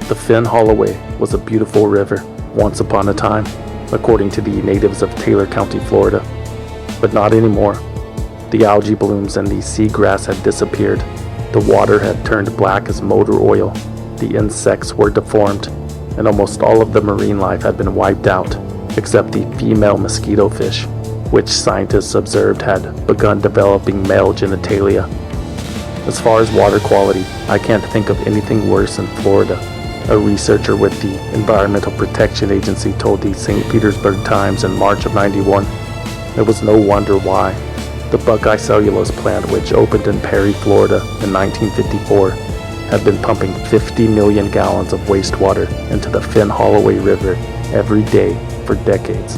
The Finn Holloway was a beautiful river once upon a time, according to the natives of Taylor County, Florida. But not anymore. The algae blooms and the seagrass had disappeared. The water had turned black as motor oil. The insects were deformed, and almost all of the marine life had been wiped out, except the female mosquito fish, which scientists observed had begun developing male genitalia. As far as water quality, I can't think of anything worse in Florida. A researcher with the Environmental Protection Agency told the St. Petersburg Times in March of '91. It was no wonder why. The Buckeye Cellulose plant, which opened in Perry, Florida in 1954, had been pumping 50 million gallons of wastewater into the Finn Holloway River every day for decades.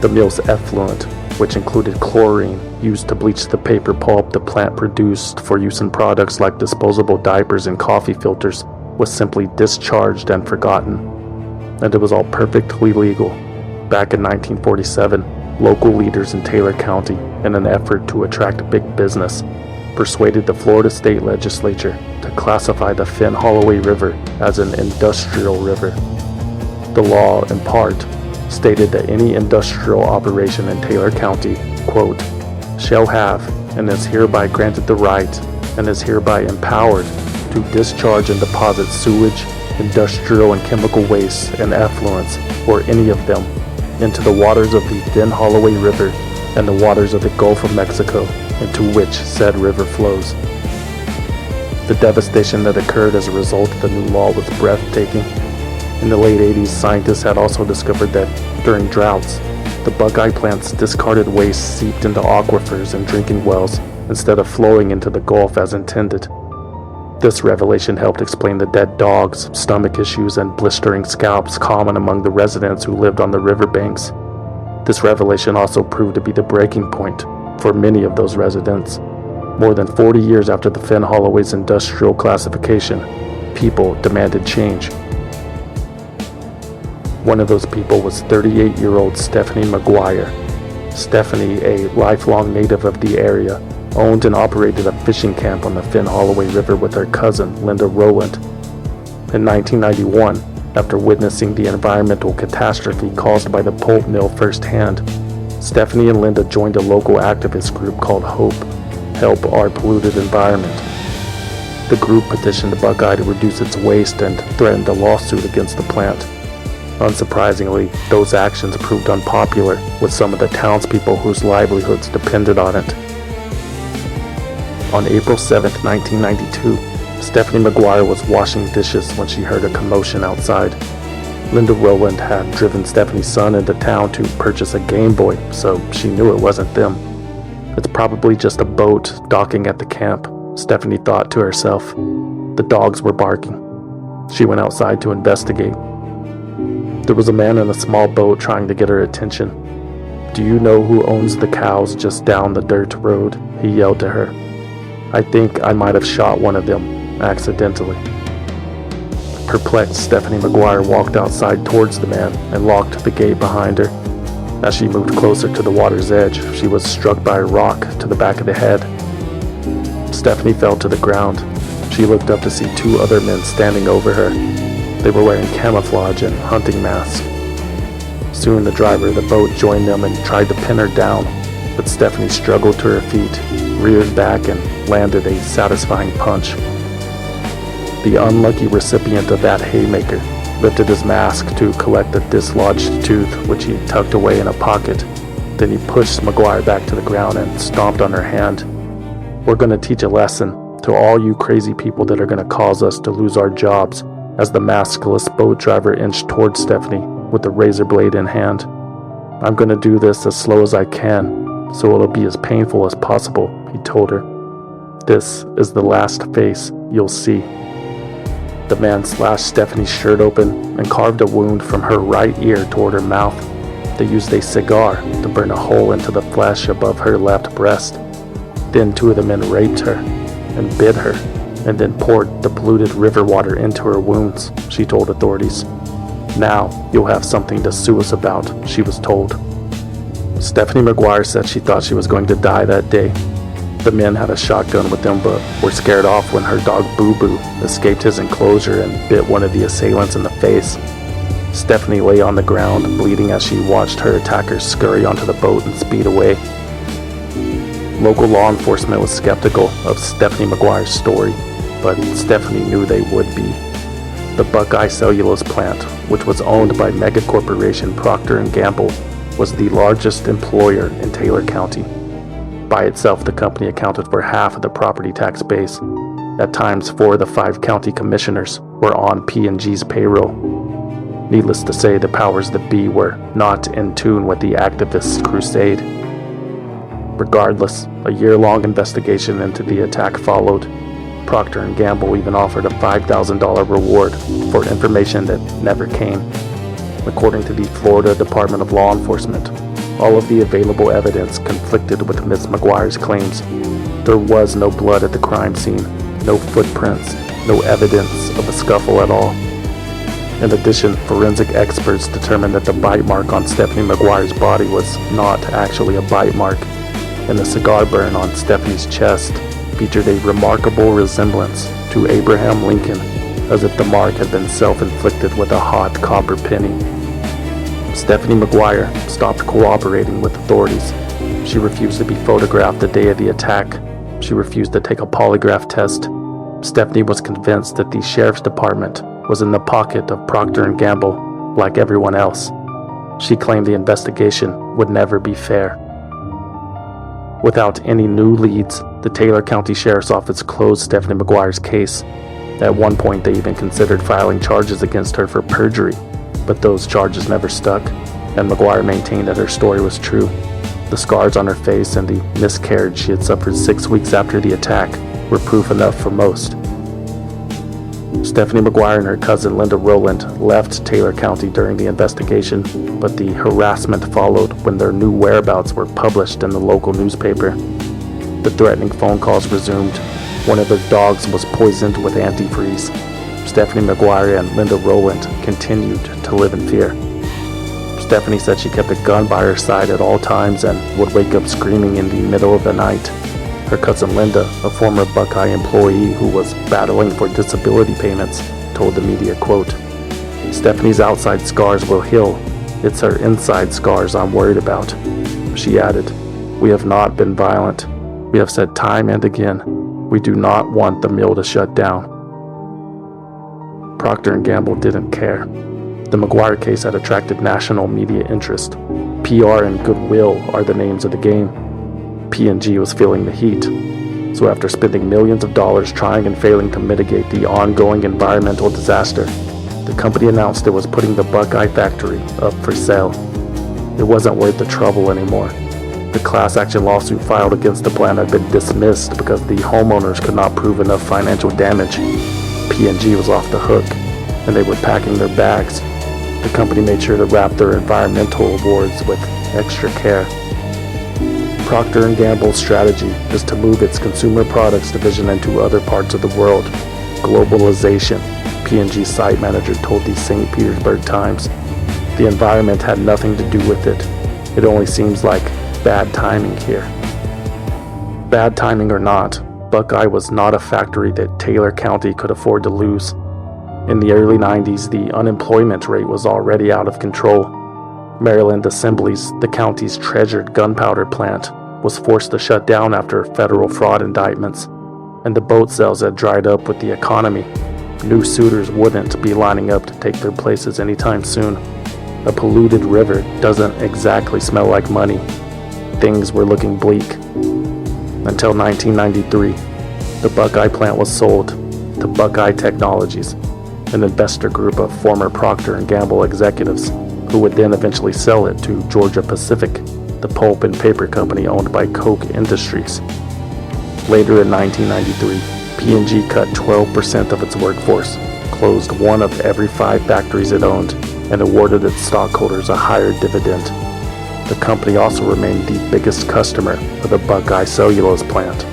The mill's effluent, which included chlorine used to bleach the paper pulp the plant produced for use in products like disposable diapers and coffee filters, was simply discharged and forgotten. And it was all perfectly legal. Back in 1947, local leaders in Taylor County, in an effort to attract big business, persuaded the Florida State Legislature to classify the Finn Holloway River as an industrial river. The law, in part, stated that any industrial operation in Taylor County, quote, shall have and is hereby granted the right and is hereby empowered to discharge and deposit sewage, industrial and chemical waste and effluents, or any of them, into the waters of the Finn Holloway River and the waters of the Gulf of Mexico, into which said river flows. The devastation that occurred as a result of the new law was breathtaking. In the late 80s, scientists had also discovered that during droughts, the Buckeye plant's discarded waste seeped into aquifers and drinking wells instead of flowing into the Gulf as intended. This revelation helped explain the dead dogs, stomach issues, and blistering scalps common among the residents who lived on the riverbanks. This revelation also proved to be the breaking point for many of those residents. More than 40 years after the Finn Holloway's industrial classification, people demanded change. One of those people was 38-year-old Stephanie McGuire. Stephanie, a lifelong native of the area, owned and operated a fishing camp on the Finn Holloway River with her cousin, Linda Rowland. In 1991, after witnessing the environmental catastrophe caused by the pulp mill firsthand, Stephanie and Linda joined a local activist group called HOPE, Help Our Polluted Environment. The group petitioned the Buckeye to reduce its waste and threatened a lawsuit against the plant. Unsurprisingly, those actions proved unpopular with some of the townspeople whose livelihoods depended on it. On April 7, 1992, Stephanie McGuire was washing dishes when she heard a commotion outside. Linda Rowland had driven Stephanie's son into town to purchase a Game Boy, so she knew it wasn't them. It's probably just a boat docking at the camp, Stephanie thought to herself. The dogs were barking. She went outside to investigate. There was a man in a small boat trying to get her attention. "Do you know who owns the cows just down the dirt road?" he yelled to her. "I think I might have shot one of them, accidentally." Perplexed, Stephanie McGuire walked outside towards the man and locked the gate behind her. As she moved closer to the water's edge, she was struck by a rock to the back of the head. Stephanie fell to the ground. She looked up to see two other men standing over her. They were wearing camouflage and hunting masks. Soon the driver of the boat joined them and tried to pin her down, but Stephanie struggled to her feet, reared back, and landed a satisfying punch. The unlucky recipient of that haymaker lifted his mask to collect a dislodged tooth, which he tucked away in a pocket. Then he pushed McGuire back to the ground and stomped on her hand. "We're going to teach a lesson to all you crazy people that are going to cause us to lose our jobs," as the maskless boat driver inched towards Stephanie with the razor blade in hand. "I'm going to do this as slow as I can, so it'll be as painful as possible," he told her. "This is the last face you'll see." The man slashed Stephanie's shirt open and carved a wound from her right ear toward her mouth. They used a cigar to burn a hole into the flesh above her left breast. Then two of the men raped her and bit her, and then poured the polluted river water into her wounds, she told authorities. "Now you'll have something to sue us about," she was told. Stephanie McGuire said she thought she was going to die that day. The men had a shotgun with them but were scared off when her dog Boo Boo escaped his enclosure and bit one of the assailants in the face. Stephanie lay on the ground, bleeding as she watched her attackers scurry onto the boat and speed away. Local law enforcement was skeptical of Stephanie McGuire's story, but Stephanie knew they would be. The Buckeye Cellulose plant, which was owned by mega corporation Procter Gamble, was the largest employer in Taylor County. By itself, the company accounted for half of the property tax base. At times, 4 of the 5 county commissioners were on P&G's payroll. Needless to say, the powers that be were not in tune with the activists' crusade. Regardless, a year-long investigation into the attack followed. Procter & Gamble even offered a $5,000 reward for information that never came. According to the Florida Department of Law Enforcement, all of the available evidence conflicted with Ms. McGuire's claims. There was no blood at the crime scene, no footprints, no evidence of a scuffle at all. In addition, forensic experts determined that the bite mark on Stephanie McGuire's body was not actually a bite mark, and the cigar burn on Stephanie's chest featured a remarkable resemblance to Abraham Lincoln, as if the mark had been self-inflicted with a hot copper penny. Stephanie McGuire stopped cooperating with authorities. She refused to be photographed the day of the attack. She refused to take a polygraph test. Stephanie was convinced that the sheriff's department was in the pocket of Procter & Gamble, like everyone else. She claimed the investigation would never be fair. Without any new leads, the Taylor County Sheriff's Office closed Stephanie McGuire's case. At one point, they even considered filing charges against her for perjury, but those charges never stuck, and McGuire maintained that her story was true. The scars on her face and the miscarriage she had suffered 6 weeks after the attack were proof enough for most. Stephanie McGuire and her cousin Linda Rowland left Taylor County during the investigation, but the harassment followed when their new whereabouts were published in the local newspaper. The threatening phone calls resumed. One of their dogs was poisoned with antifreeze. Stephanie McGuire and Linda Rowland continued to live in fear. Stephanie said she kept a gun by her side at all times and would wake up screaming in the middle of the night. Her cousin Linda, a former Buckeye employee who was battling for disability payments, told the media, quote, "Stephanie's outside scars will heal. It's her inside scars I'm worried about." She added, "We have not been violent. We have said time and again, we do not want the mill to shut down." Procter & Gamble didn't care. The McGuire case had attracted national media interest. PR and goodwill are the names of the game. P&G was feeling the heat. So after spending millions of dollars trying and failing to mitigate the ongoing environmental disaster, the company announced it was putting the Buckeye factory up for sale. It wasn't worth the trouble anymore. The class action lawsuit filed against the plant had been dismissed because the homeowners could not prove enough financial damage. P&G was off the hook, and they were packing their bags. The company made sure to wrap their environmental awards with extra care. Procter & Gamble's strategy is to move its consumer products division into other parts of the world. Globalization, P&G site manager told the St. Petersburg Times. The environment had nothing to do with it. It only seems like bad timing here. Bad timing or not, Buckeye was not a factory that Taylor County could afford to lose. In the early 90s, the unemployment rate was already out of control. Maryland Assemblies, the county's treasured gunpowder plant, was forced to shut down after federal fraud indictments, and the boat sales had dried up with the economy. New suitors wouldn't be lining up to take their places anytime soon. A polluted river doesn't exactly smell like money. Things were looking bleak. Until 1993, the Buckeye plant was sold to Buckeye Technologies, an investor group of former Procter & Gamble executives who would then eventually sell it to Georgia Pacific, the pulp and paper company owned by Koch Industries. Later in 1993, P&G cut 12% of its workforce, closed one of every 5 factories it owned, and awarded its stockholders a higher dividend. The company also remained the biggest customer of the Buckeye Cellulose plant.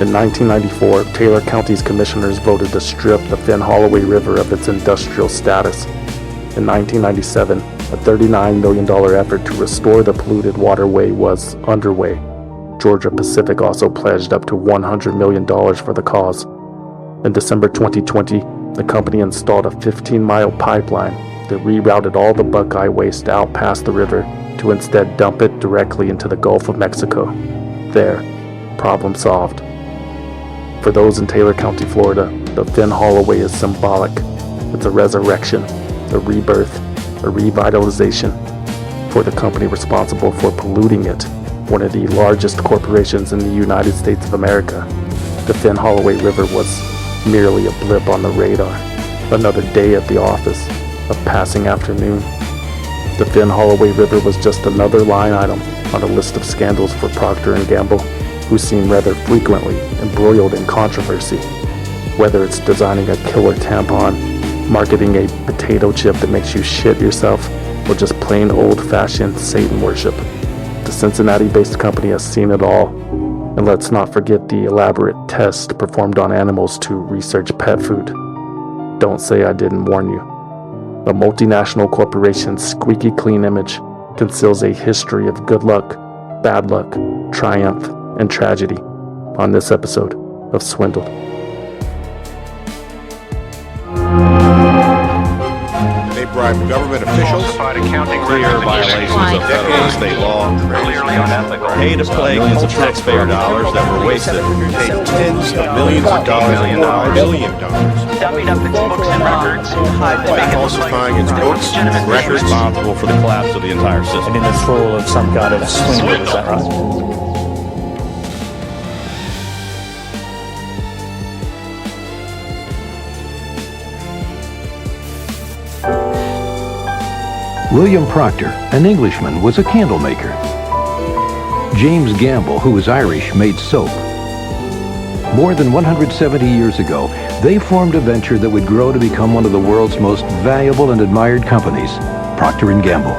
In 1994, Taylor County's commissioners voted to strip the Finn Holloway River of its industrial status. In 1997, a $39 million effort to restore the polluted waterway was underway. Georgia Pacific also pledged up to $100 million for the cause. In December 2020, the company installed a 15-mile pipeline that rerouted all the Buckeye waste out past the river to instead dump it directly into the Gulf of Mexico. There, problem solved. For those in Taylor County, Florida, the Finn Holloway is symbolic. It's a resurrection, a rebirth, a revitalization for the company responsible for polluting it, one of the largest corporations in the United States of America. The Finn Holloway River was merely a blip on the radar, another day at the office, a passing afternoon. The Finn Holloway River was just another line item on a list of scandals for Procter Gamble, who seem rather frequently embroiled in controversy. Whether it's designing a killer tampon, marketing a potato chip that makes you shit yourself, or just plain old-fashioned Satan worship, the Cincinnati-based company has seen it all. And let's not forget the elaborate tests performed on animals to research pet food. Don't say I didn't warn you. A multinational corporation's squeaky clean image conceals a history of good luck, bad luck, triumph, and tragedy on this episode of Swindled. They bribed government officials, clear violations of federal and state law, pay to play millions of taxpayer dollars that were wasted, paid tens of millions of dollars and $1 billion, dummied up its books and records, by falsifying its books and records, responsible for the collapse of the entire system. And in this role of some kind of swindler, is that right? William Proctor, an Englishman, was a candle maker. James Gamble, who was Irish, made soap. More than 170 years ago, they formed a venture that would grow to become one of the world's most valuable and admired companies, Procter & Gamble.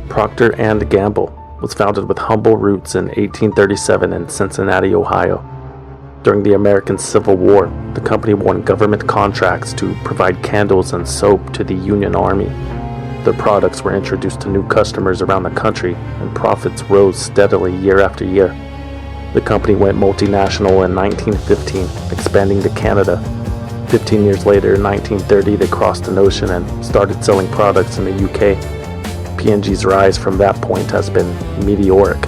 Procter & Gamble was founded with humble roots in 1837 in Cincinnati, Ohio. During the American Civil War, the company won government contracts to provide candles and soap to the Union Army. Their products were introduced to new customers around the country, and profits rose steadily year after year. The company went multinational in 1915, expanding to Canada. 15 years later, in 1930, they crossed an ocean and started selling products in the UK. P&G's rise from that point has been meteoric.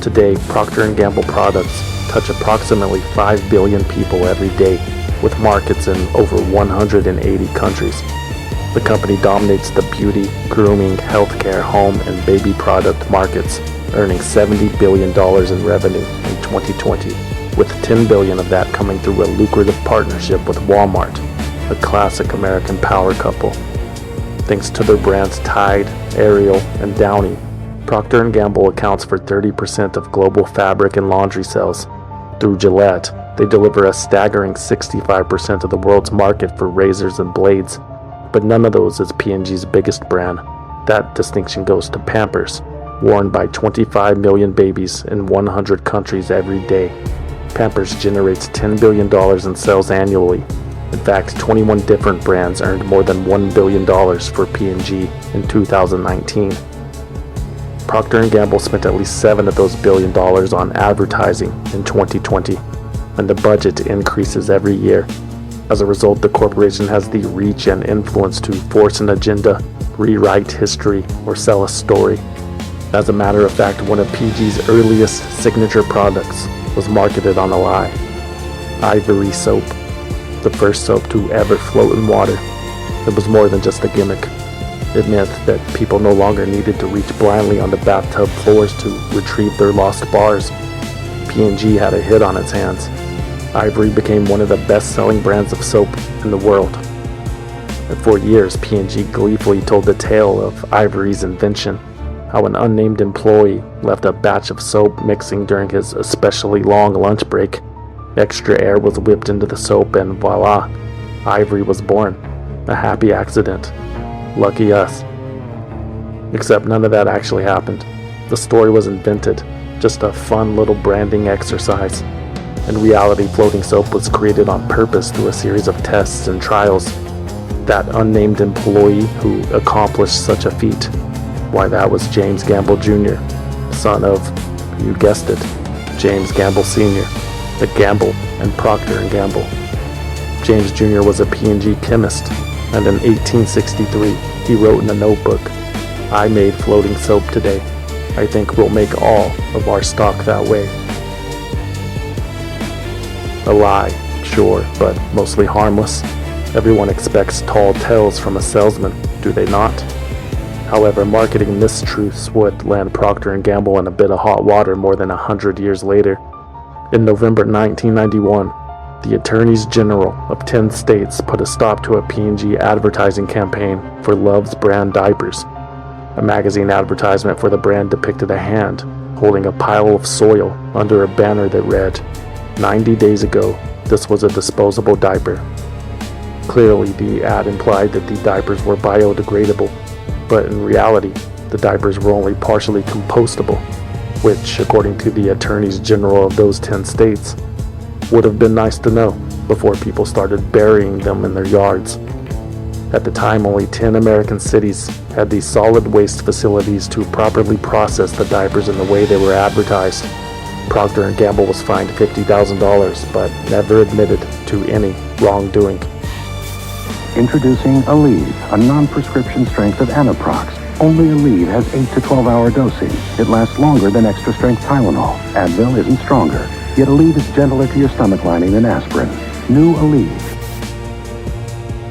Today, Procter & Gamble products touch approximately 5 billion people every day, with markets in over 180 countries. The company dominates the beauty, grooming, healthcare, home, and baby product markets, earning $70 billion in revenue in 2020, with $10 billion of that coming through a lucrative partnership with Walmart, a classic American power couple. Thanks to their brands Tide, Ariel, and Downy, Procter & Gamble accounts for 30% of global fabric and laundry sales. Through Gillette, they deliver a staggering 65% of the world's market for razors and blades, but none of those is P&G's biggest brand. That distinction goes to Pampers, worn by 25 million babies in 100 countries every day. Pampers generates $10 billion in sales annually. In fact, 21 different brands earned more than $1 billion for P&G in 2019. Procter & Gamble spent at least $7 of those billion on advertising in 2020, and the budget increases every year. As a result, the corporation has the reach and influence to force an agenda, rewrite history, or sell a story. As a matter of fact, one of PG's earliest signature products was marketed on a lie. Ivory soap, the first soap to ever float in water. It was more than just a gimmick. It meant that people no longer needed to reach blindly on the bathtub floors to retrieve their lost bars. P&G had a hit on its hands. Ivory became one of the best-selling brands of soap in the world. And for years, P&G gleefully told the tale of Ivory's invention, how an unnamed employee left a batch of soap mixing during his especially long lunch break. Extra air was whipped into the soap and voila, Ivory was born. A happy accident. Lucky us. Except none of that actually happened. The story was invented, just a fun little branding exercise. In reality, floating soap was created on purpose through a series of tests and trials. That unnamed employee who accomplished such a feat Why, that was James Gamble Jr., son of, you guessed it, James Gamble Sr., the Gamble and Procter Gamble. James Jr. was a P&G chemist, and in 1863 he wrote in a notebook, "I made floating soap today. I think we'll make all of our stock that way." A lie, sure, but mostly harmless. Everyone expects tall tales from a salesman, do they not? However, marketing mistruths would land Procter & Gamble in a bit of hot water more than 100 years later. In November 1991, the Attorneys General of 10 states put a stop to a P&G advertising campaign for Love's brand diapers. A magazine advertisement for the brand depicted a hand holding a pile of soil under a banner that read, "90 days ago, this was a disposable diaper." Clearly, the ad implied that the diapers were biodegradable, but in reality, the diapers were only partially compostable, which, according to the attorneys general of those 10 states, would have been nice to know before people started burying them in their yards. At the time, only 10 American cities had these solid waste facilities to properly process the diapers in the way they were advertised. Procter & Gamble was fined $50,000, but never admitted to any wrongdoing. Introducing Aleve, a non-prescription strength of Anaprox. Only Aleve has 8 to 12-hour dosing. It lasts longer than extra-strength Tylenol. Advil isn't stronger, yet Aleve is gentler to your stomach lining than aspirin. New Aleve.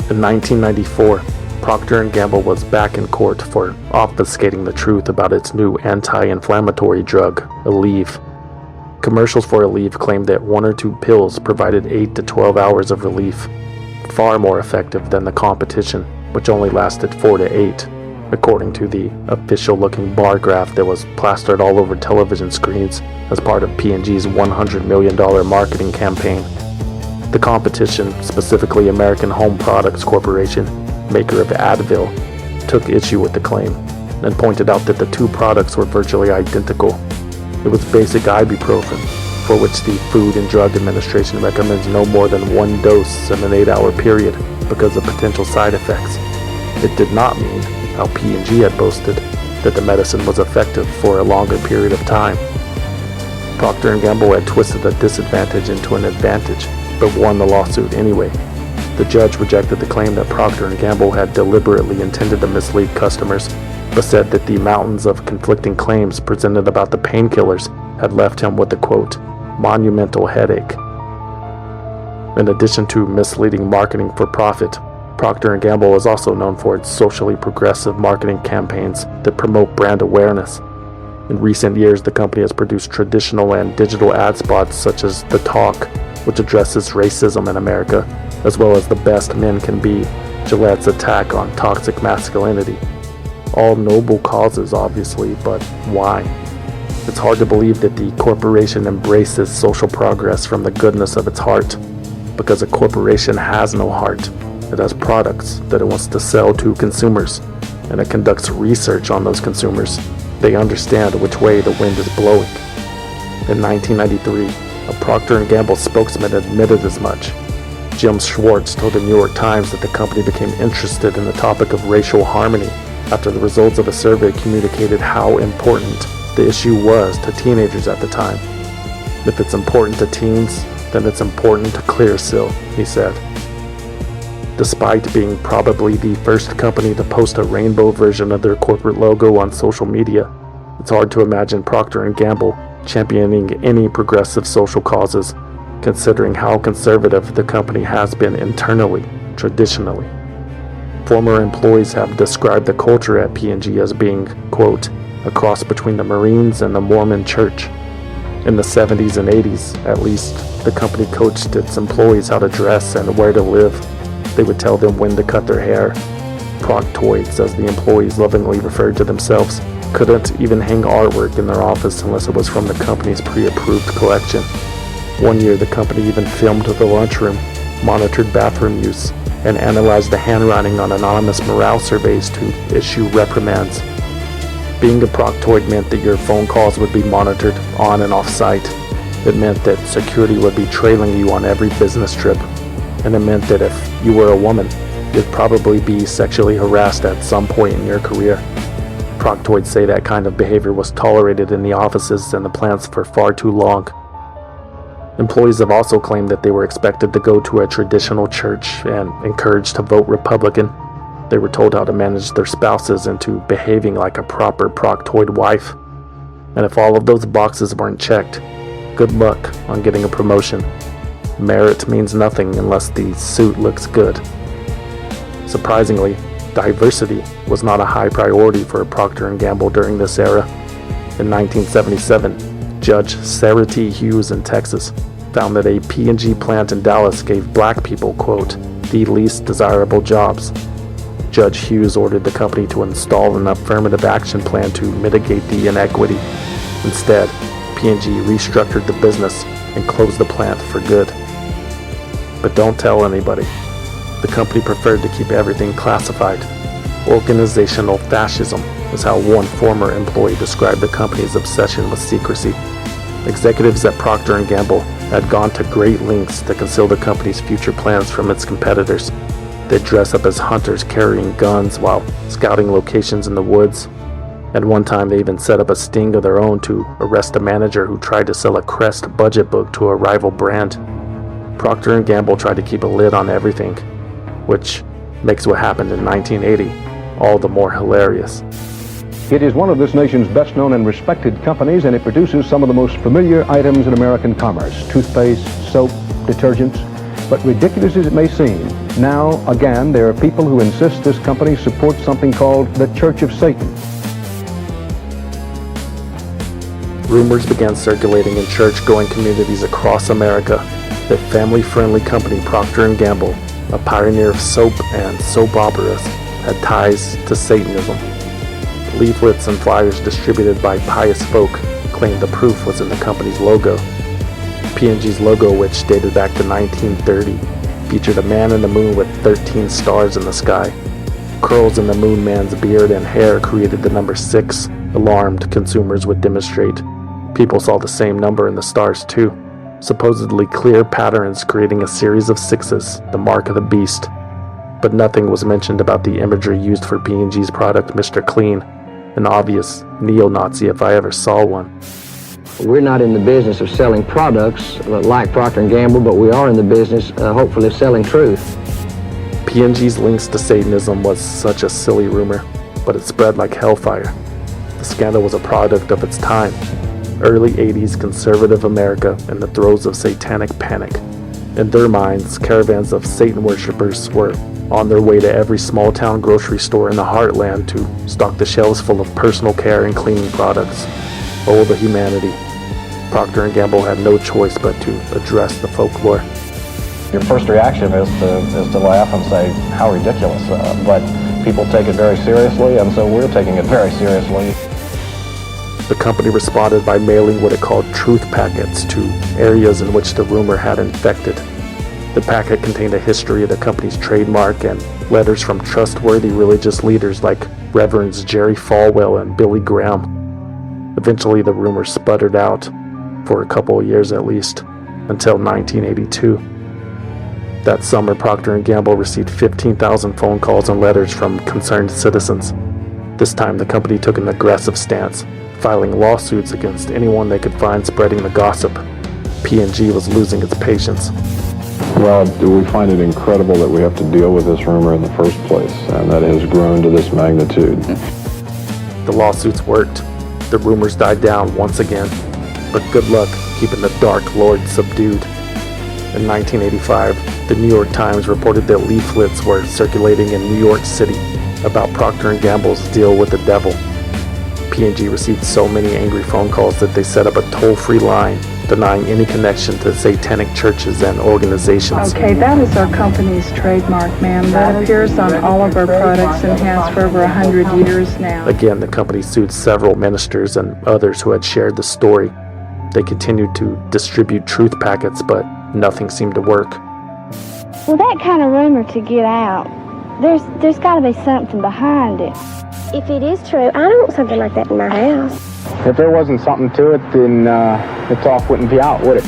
In 1994, Procter & Gamble was back in court for obfuscating the truth about its new anti-inflammatory drug, Aleve. Commercials for Aleve claimed that 1 or 2 pills provided 8 to 12 hours of relief, far more effective than the competition, which only lasted 4 to 8, according to the official-looking bar graph that was plastered all over television screens as part of P&G's $100 million marketing campaign. The competition, specifically American Home Products Corporation, maker of Advil, took issue with the claim and pointed out that the 2 products were virtually identical. It was basic ibuprofen, for which the Food and Drug Administration recommends no more than 1 dose in an 8-hour period because of potential side effects. It did not mean, how P&G had boasted, that the medicine was effective for a longer period of time. Procter & Gamble had twisted a disadvantage into an advantage, but won the lawsuit anyway. The judge rejected the claim that Procter & Gamble had deliberately intended to mislead customers, but said that the mountains of conflicting claims presented about the painkillers had left him with a, quote, monumental headache. In addition to misleading marketing for profit, Procter & Gamble is also known for its socially progressive marketing campaigns that promote brand awareness. In recent years, the company has produced traditional and digital ad spots such as The Talk, which addresses racism in America, as well as The Best Men Can Be, Gillette's attack on toxic masculinity. All noble causes, obviously, but why? It's hard to believe that the corporation embraces social progress from the goodness of its heart, because a corporation has no heart. It has products that it wants to sell to consumers, and it conducts research on those consumers. They understand which way the wind is blowing. In 1993, a Procter & Gamble spokesman admitted as much. Jim Schwartz told the New York Times that the company became interested in the topic of racial harmony after the results of a survey communicated how important the issue was to teenagers at the time. If it's important to teens, then it's important to Clearasil, he said. Despite being probably the first company to post a rainbow version of their corporate logo on social media, it's hard to imagine Procter & Gamble championing any progressive social causes, considering how conservative the company has been internally, traditionally. Former employees have described the culture at P&G as being, quote, a cross between the Marines and the Mormon Church. In the 70s and 80s, at least, the company coached its employees how to dress and where to live. They would tell them when to cut their hair. Proctoids, as the employees lovingly referred to themselves, couldn't even hang artwork in their office unless it was from the company's pre-approved collection. One year, the company even filmed the lunchroom, monitored bathroom use, and analyzed the handwriting on anonymous morale surveys to issue reprimands. Being a Proctoid meant that your phone calls would be monitored on and off site. It meant that security would be trailing you on every business trip. And it meant that if you were a woman, you'd probably be sexually harassed at some point in your career. Proctoids say that kind of behavior was tolerated in the offices and the plants for far too long. Employees have also claimed that they were expected to go to a traditional church and encouraged to vote Republican. They were told how to manage their spouses into behaving like a proper Proctoid wife. And if all of those boxes weren't checked, good luck on getting a promotion. Merit means nothing unless the suit looks good. Surprisingly, diversity was not a high priority for Procter & Gamble during this era. In 1977, Judge Sarah T. Hughes in Texas found that a P&G plant in Dallas gave black people, quote, the least desirable jobs. Judge Hughes ordered the company to install an affirmative action plan to mitigate the inequity. Instead, P&G restructured the business and closed the plant for good. But don't tell anybody. The company preferred to keep everything classified. Organizational fascism is how one former employee described the company's obsession with secrecy. Executives at Procter & Gamble had gone to great lengths to conceal the company's future plans from its competitors. They'd dress up as hunters carrying guns while scouting locations in the woods. At one time, they even set up a sting of their own to arrest a manager who tried to sell a Crest budget book to a rival brand. Procter & Gamble tried to keep a lid on everything, which makes what happened in 1980 all the more hilarious. It is one of this nation's best-known and respected companies, and it produces some of the most familiar items in American commerce: toothpaste, soap, detergents. But ridiculous as it may seem, now, again, there are people who insist this company supports something called the Church of Satan. Rumors began circulating in church-going communities across America that family-friendly company Procter & Gamble, a pioneer of soap and soap operas, had ties to Satanism. Leaflets and flyers distributed by pious folk claimed the proof was in the company's logo. P&G's logo, which dated back to 1930, featured a man in the moon with 13 stars in the sky. Curls in the moon man's beard and hair created the number 6. Alarmed consumers would demonstrate. People saw the same number in the stars too. Supposedly clear patterns creating a series of 6s, the mark of the beast. But nothing was mentioned about the imagery used for P&G's product, Mr. Clean, an obvious neo-Nazi if I ever saw one. We're not in the business of selling products like Procter & Gamble, but we are in the business, hopefully, of selling truth. P&G's links to Satanism was such a silly rumor, but it spread like hellfire. The scandal was a product of its time. Early 80s conservative America in the throes of satanic panic. In their minds, caravans of Satan worshippers were on their way to every small-town grocery store in the heartland to stock the shelves full of personal care and cleaning products. Oh, the humanity. Procter & Gamble had no choice but to address the folklore. Your first reaction is to laugh and say, how ridiculous, but people take it very seriously, and so we're taking it very seriously. The company responded by mailing what it called truth packets to areas in which the rumor had infected. The packet contained a history of the company's trademark and letters from trustworthy religious leaders like Reverends Jerry Falwell and Billy Graham. Eventually, the rumor sputtered out, for a couple of years at least, until 1982. That summer, Procter & Gamble received 15,000 phone calls and letters from concerned citizens. This time, the company took an aggressive stance, filing lawsuits against anyone they could find spreading the gossip. P&G was losing its patience. Well, we find it incredible that we have to deal with this rumor in the first place, and that it has grown to this magnitude. The lawsuits worked. The rumors died down once again, but good luck keeping the Dark Lord subdued. In 1985, the New York Times reported that leaflets were circulating in New York City about Procter & Gamble's deal with the devil. P&G received so many angry phone calls that they set up a toll-free line denying any connection to satanic churches and organizations. Okay, that is our company's trademark, ma'am. That appears on all of our products and has for over 100 years now. Again, the company sued several ministers and others who had shared the story. They continued to distribute truth packets, but nothing seemed to work. Well, that kind of rumor to get out, there's got to be something behind it. If it is true, I don't want something like that in my house. If there wasn't something to it, then the talk wouldn't be out, would it?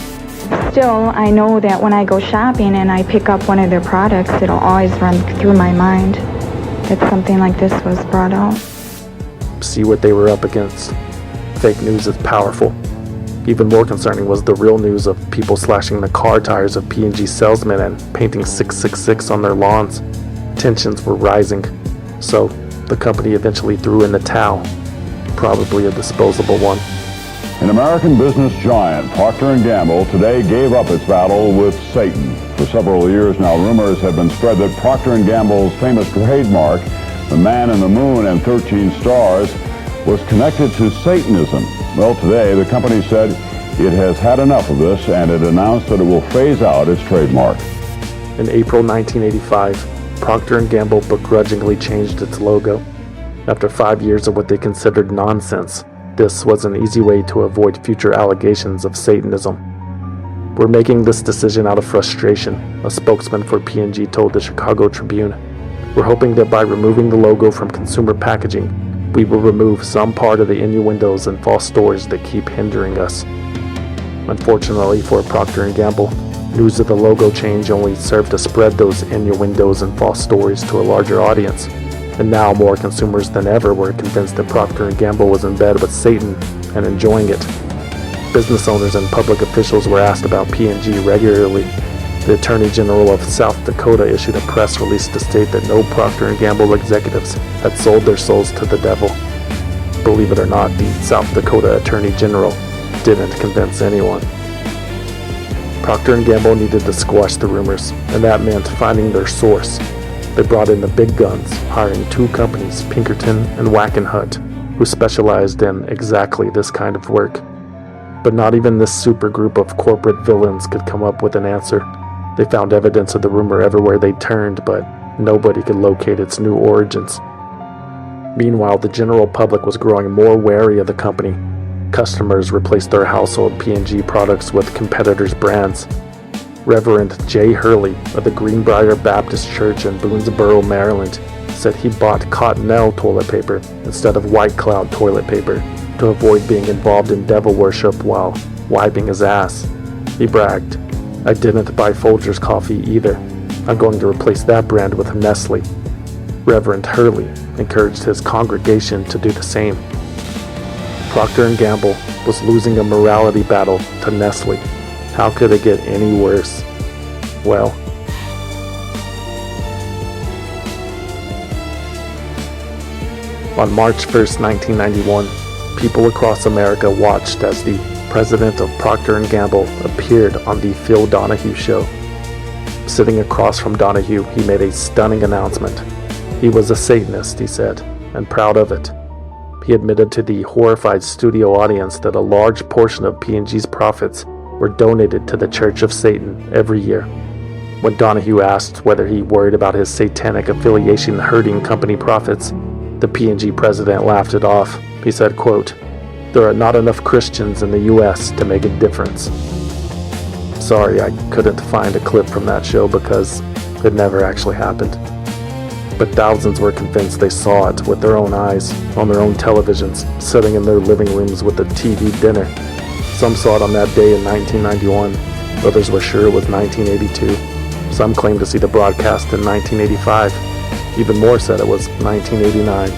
Still, I know that when I go shopping and I pick up one of their products, it'll always run through my mind that something like this was brought out. see what they were up against. Fake news is powerful. Even more concerning was the real news of people slashing the car tires of P&G salesmen and painting 666 on their lawns. Tensions were rising, so the company eventually threw in the towel, probably a disposable one. An American business giant, Procter Gamble, today gave up its battle with Satan. For several years now, rumors have been spread that Procter Gamble's famous trademark, the Man in the Moon and 13 Stars, was connected to Satanism. Well, today the company said it has had enough of this, and it announced that it will phase out its trademark. In April 1985, Procter Gamble begrudgingly changed its logo. After 5 years of what they considered nonsense, this was an easy way to avoid future allegations of Satanism. "We're making this decision out of frustration," a spokesman for P&G told the Chicago Tribune. "We're hoping that by removing the logo from consumer packaging, we will remove some part of the innuendos and false stories that keep hindering us." Unfortunately for Procter & Gamble, news of the logo change only served to spread those innuendos and false stories to a larger audience. And now more consumers than ever were convinced that Procter & Gamble was in bed with Satan and enjoying it. Business owners and public officials were asked about P&G regularly. The Attorney General of South Dakota issued a press release to state that no Procter & Gamble executives had sold their souls to the devil. Believe it or not, the South Dakota Attorney General didn't convince anyone. Procter & Gamble needed to squash the rumors, and that meant finding their source. They brought in the big guns, hiring 2 companies, Pinkerton and Wackenhut, who specialized in exactly this kind of work. But not even this super group of corporate villains could come up with an answer. They found evidence of the rumor everywhere they turned, but nobody could locate its new origins. Meanwhile, the general public was growing more wary of the company. Customers replaced their household P&G products with competitors' brands. Reverend J. Hurley of the Greenbrier Baptist Church in Boonesboro, Maryland, said he bought Cottonelle toilet paper instead of White Cloud toilet paper to avoid being involved in devil worship while wiping his ass. He bragged, "I didn't buy Folgers coffee either. I'm going to replace that brand with Nestle." Reverend Hurley encouraged his congregation to do the same. Procter & Gamble was losing a morality battle to Nestle. How could it get any worse? Well, on March 1st, 1991, people across America watched as the president of Procter & Gamble appeared on the Phil Donahue Show. Sitting across from Donahue, he made a stunning announcement. He was a Satanist, he said, and proud of it. He admitted to the horrified studio audience that a large portion of P&G's profits were donated to the Church of Satan every year. When Donahue asked whether he worried about his satanic affiliation hurting company profits, the P&G president laughed it off. He said, quote, "There are not enough Christians in the U.S. to make a difference." Sorry, I couldn't find a clip from that show because it never actually happened. But thousands were convinced they saw it with their own eyes, on their own televisions, sitting in their living rooms with a TV dinner. Some saw it on that day in 1991. Others were sure it was 1982. Some claimed to see the broadcast in 1985. Even more said it was 1989.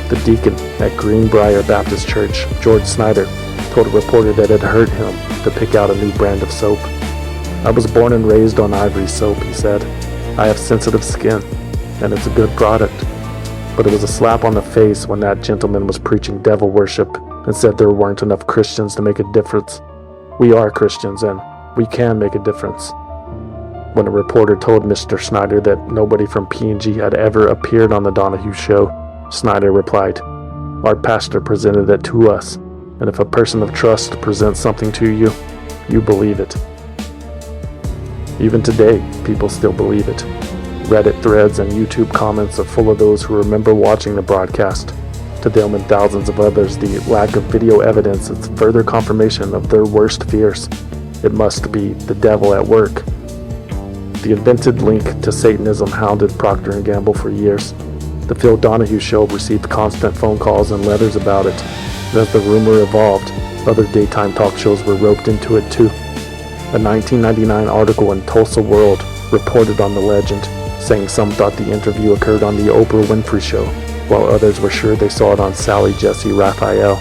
The deacon at Greenbrier Baptist Church, George Snyder, told a reporter that it hurt him to pick out a new brand of soap. "I was born and raised on Ivory soap," he said. "I have sensitive skin, and it's a good product." But it was a slap on the face when that gentleman was preaching devil worship and said there weren't enough Christians to make a difference. We are Christians, and we can make a difference. When a reporter told Mr. Snyder that nobody from P&G had ever appeared on the Donahue Show, Snyder replied, "Our pastor presented it to us, and if a person of trust presents something to you, you believe it." Even today, people still believe it. Reddit threads and YouTube comments are full of those who remember watching the broadcast. To them and thousands of others, the lack of video evidence is further confirmation of their worst fears. It must be the devil at work. The invented link to Satanism hounded Procter & Gamble for years. The Phil Donahue Show received constant phone calls and letters about it. And as the rumor evolved, other daytime talk shows were roped into it too. A 1999 article in Tulsa World reported on the legend, saying some thought the interview occurred on the Oprah Winfrey Show, while others were sure they saw it on Sally Jesse Raphael.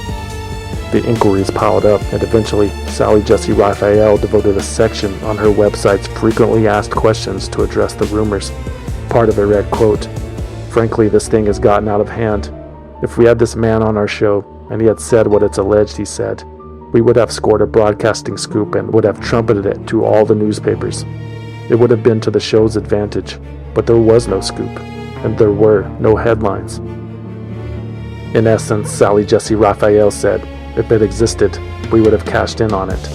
The inquiries piled up, and eventually Sally Jesse Raphael devoted a section on her website's frequently asked questions to address the rumors. Part of it read, quote, "Frankly, this thing has gotten out of hand. If we had this man on our show, and he had said what it's alleged he said, we would have scored a broadcasting scoop and would have trumpeted it to all the newspapers. It would have been to the show's advantage, but there was no scoop, and there were no headlines." In essence, Sally Jesse Raphael said, if it existed, we would have cashed in on it.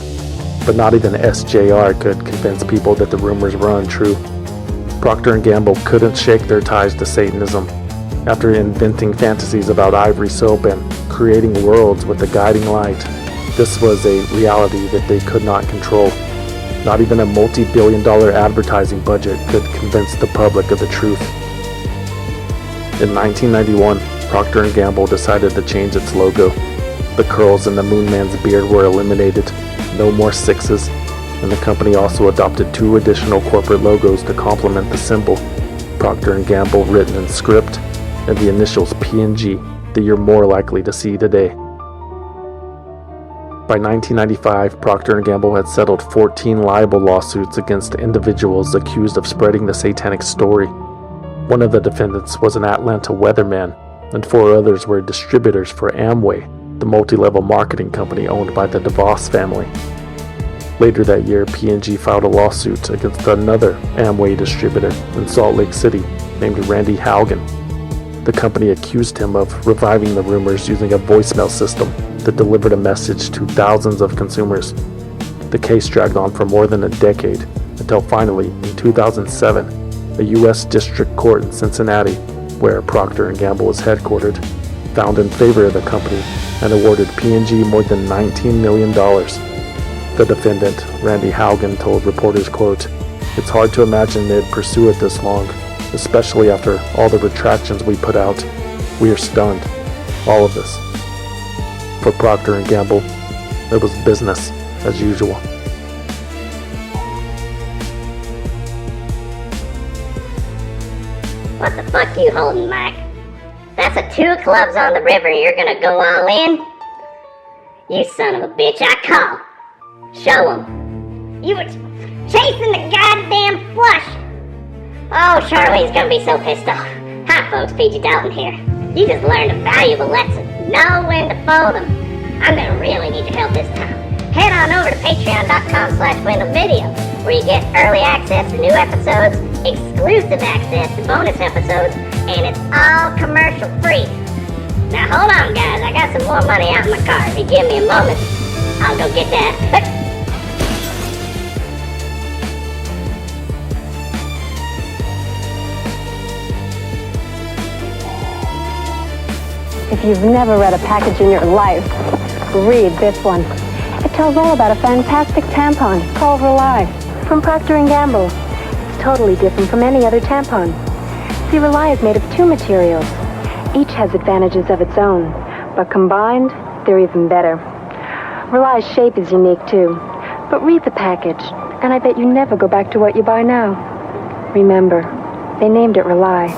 But not even SJR could convince people that the rumors were untrue. Procter & Gamble couldn't shake their ties to Satanism. After inventing fantasies about ivory soap and creating worlds with the guiding light, this was a reality that they could not control. Not even a multi-billion-dollar advertising budget could convince the public of the truth. In 1991, Procter & Gamble decided to change its logo. The curls in the Moon Man's beard were eliminated, no more sixes, and the company also adopted 2 additional corporate logos to complement the symbol, Procter & Gamble written in script, and the initials P&G that you're more likely to see today. By 1995, Procter & Gamble had settled 14 libel lawsuits against individuals accused of spreading the satanic story. One of the defendants was an Atlanta weatherman, and 4 others were distributors for Amway, the multi-level marketing company owned by the DeVos family. Later that year, P&G filed a lawsuit against another Amway distributor in Salt Lake City named Randy Haugen. The company accused him of reviving the rumors using a voicemail system that delivered a message to thousands of consumers. The case dragged on for more than a decade until finally, in 2007, a U.S. District Court in Cincinnati, where Procter & Gamble is headquartered, found in favor of the company and awarded P&G more than $19 million. The defendant, Randy Haugen, told reporters, quote, "It's hard to imagine they'd pursue it this long, especially after all the retractions we put out. We are stunned, all of us." For Procter & Gamble, it was business as usual. What the fuck you holding, Mike? That's a 2 clubs on the river, you're gonna go all in? You son of a bitch, I call. Show 'em. You were chasing the goddamn flush. Oh, Charlene's gonna be so pissed off. Hi folks, PG Dalton here. You just learned a valuable lesson. Know when to fold 'em. I'm gonna really need your help this time. Head on over to patreon.com/WendellVideo, where you get early access to new episodes, exclusive access to bonus episodes, and it's all commercial free. Now hold on guys, I got some more money out in my car. If you give me a moment, I'll go get that. If you've never read a package in your life, read this one. It tells all about a fantastic tampon called Rely from Procter & Gamble. It's totally different from any other tampon. See, Rely is made of 2 materials. Each has advantages of its own, but combined, they're even better. Rely's shape is unique too, but read the package, and I bet you never go back to what you buy now. Remember, they named it Rely.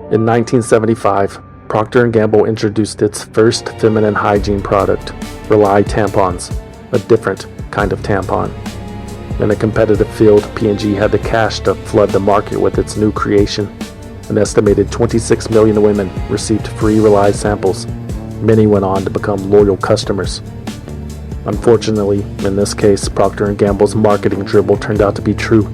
In 1975, Procter & Gamble introduced its first feminine hygiene product, Rely tampons, a different kind of tampon. In a competitive field, P&G had the cash to flood the market with its new creation. An estimated 26 million women received free Rely samples. Many went on to become loyal customers. Unfortunately, in this case, Procter & Gamble's marketing dribble turned out to be true.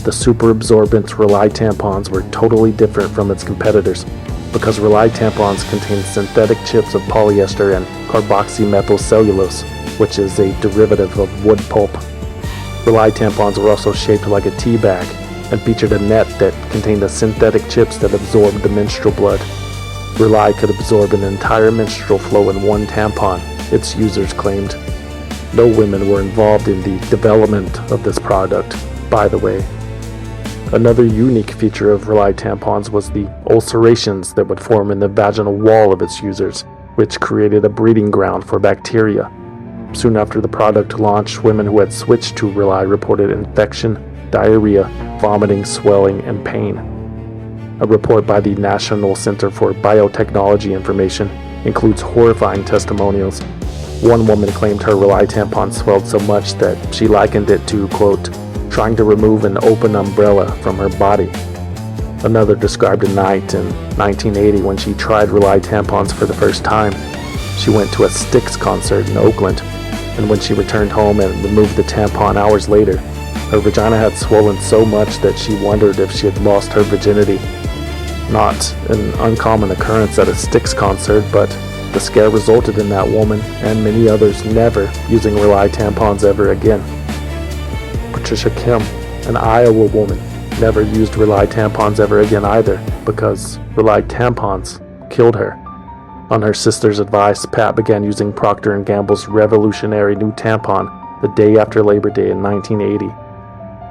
The super absorbent Rely tampons were totally different from its competitors because Rely tampons contain synthetic chips of polyester and carboxymethylcellulose, which is a derivative of wood pulp. Rely tampons were also shaped like a tea bag and featured a net that contained the synthetic chips that absorbed the menstrual blood. Rely could absorb an entire menstrual flow in one tampon, its users claimed. No women were involved in the development of this product, by the way. Another unique feature of Rely tampons was the ulcerations that would form in the vaginal wall of its users, which created a breeding ground for bacteria. Soon after the product launched, women who had switched to Rely reported infection, diarrhea, vomiting, swelling, and pain. A report by the National Center for Biotechnology Information includes horrifying testimonials. One woman claimed her Rely tampon swelled so much that she likened it to, quote, trying to remove an open umbrella from her body. Another described a night in 1980 when she tried Rely tampons for the first time. She went to a Styx concert in Oakland, and when she returned home and removed the tampon hours later, her vagina had swollen so much that she wondered if she had lost her virginity. Not an uncommon occurrence at a Styx concert, but the scare resulted in that woman and many others never using Rely tampons ever again. Patricia Kim, an Iowa woman, never used Rely tampons ever again either because Rely tampons killed her. On her sister's advice, Pat began using Procter & Gamble's revolutionary new tampon the day after Labor Day in 1980.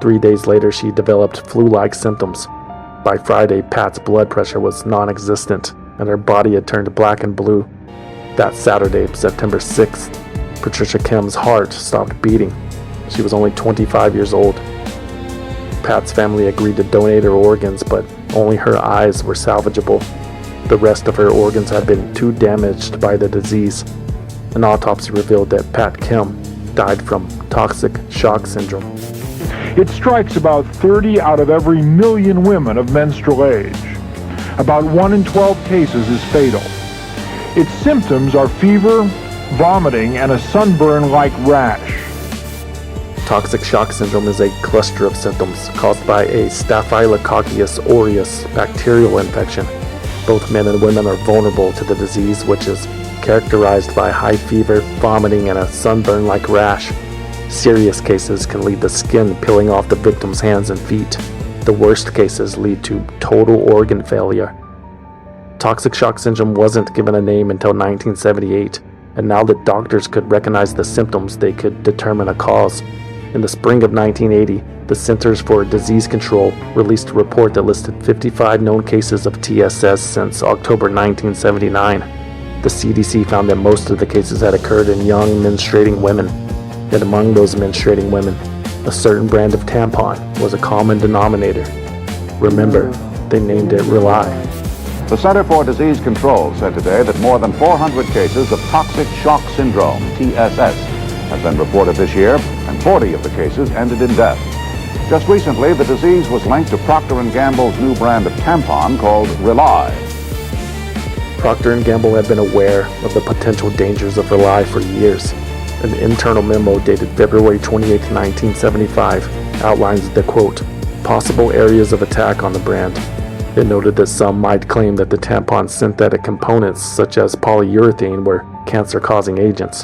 3 days later, she developed flu-like symptoms. By Friday, Pat's blood pressure was non-existent, and her body had turned black and blue. That Saturday, September 6th, Patricia Kim's heart stopped beating. She was only 25 years old. Pat's family agreed to donate her organs, but only her eyes were salvageable. The rest of her organs had been too damaged by the disease. An autopsy revealed that Pat Kim died from toxic shock syndrome. It strikes about 30 out of every million women of menstrual age. About 1 in 12 cases is fatal. Its symptoms are fever, vomiting, and a sunburn-like rash. Toxic shock syndrome is a cluster of symptoms caused by a Staphylococcus aureus bacterial infection. Both men and women are vulnerable to the disease, which is characterized by high fever, vomiting, and a sunburn-like rash. Serious cases can lead to skin peeling off the victim's hands and feet. The worst cases lead to total organ failure. Toxic shock syndrome wasn't given a name until 1978, and now that doctors could recognize the symptoms, they could determine a cause. In the spring of 1980, the Centers for Disease Control released a report that listed 55 known cases of TSS since October 1979. The CDC found that most of the cases had occurred in young menstruating women. Yet among those menstruating women, a certain brand of tampon was a common denominator. Remember, they named it Rely. The Center for Disease Control said today that more than 400 cases of toxic shock syndrome, TSS, have been reported this year, and 40 of the cases ended in death. Just recently, the disease was linked to Procter & Gamble's new brand of tampon called Rely. Procter & Gamble had been aware of the potential dangers of Rely for years. An internal memo dated February 28, 1975, outlines the, quote, possible areas of attack on the brand. It noted that some might claim that the tampon's synthetic components, such as polyurethane, were cancer-causing agents.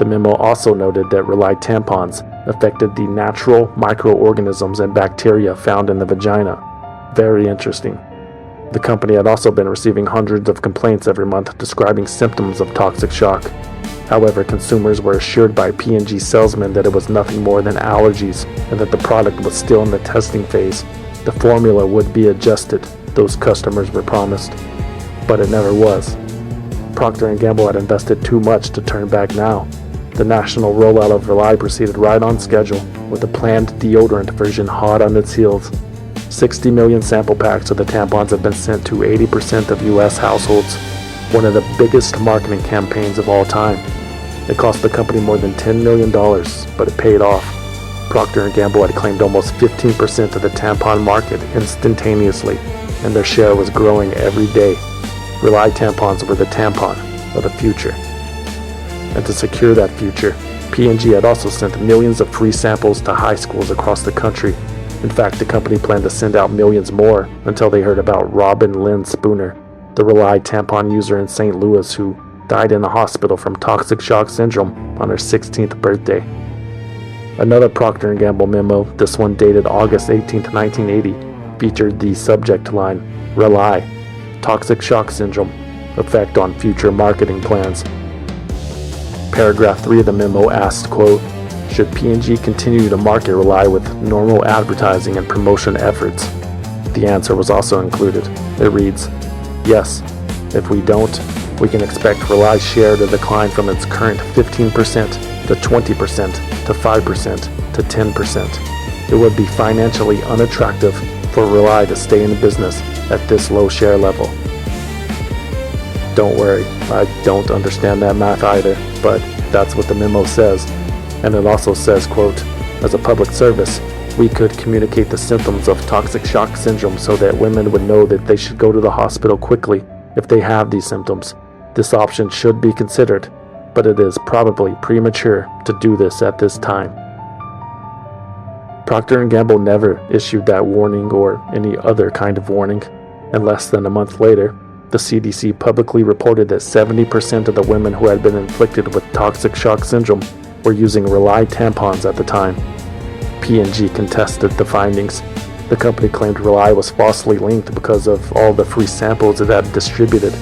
The memo also noted that Rely tampons affected the natural microorganisms and bacteria found in the vagina. Very interesting. The company had also been receiving hundreds of complaints every month describing symptoms of toxic shock. However, consumers were assured by P&G salesmen that it was nothing more than allergies and that the product was still in the testing phase. The formula would be adjusted, those customers were promised. But it never was. Procter & Gamble had invested too much to turn back now. The national rollout of Rely proceeded right on schedule, with the planned deodorant version hot on its heels. 60 million sample packs of the tampons have been sent to 80% of U.S. households, one of the biggest marketing campaigns of all time. It cost the company more than $10 million, but it paid off. Procter & Gamble had claimed almost 15% of the tampon market instantaneously, and their share was growing every day. Rely tampons were the tampon of the future. And to secure that future, P&G had also sent millions of free samples to high schools across the country. In fact, the company planned to send out millions more until they heard about Robin Lynn Spooner, the Rely tampon user in St. Louis who died in a hospital from toxic shock syndrome on her 16th birthday. Another Procter & Gamble memo, this one dated August 18, 1980, featured the subject line, Rely, Toxic Shock Syndrome, Effect on Future Marketing Plans. Paragraph 3 of the memo asked, quote, should P&G continue to market Rely with normal advertising and promotion efforts? The answer was also included. It reads, yes. If we don't, we can expect Rely's share to decline from its current 15% to 20% to 5% to 10%. It would be financially unattractive for Rely to stay in business at this low share level. Don't worry, I don't understand that math either, but that's what the memo says. And it also says, quote, as a public service, we could communicate the symptoms of toxic shock syndrome so that women would know that they should go to the hospital quickly if they have these symptoms. This option should be considered, but it is probably premature to do this at this time. Procter & Gamble never issued that warning or any other kind of warning, and less than a month later, the CDC publicly reported that 70% of the women who had been inflicted with toxic shock syndrome were using Rely tampons at the time. P&G contested the findings. The company claimed Rely was falsely linked because of all the free samples it had distributed.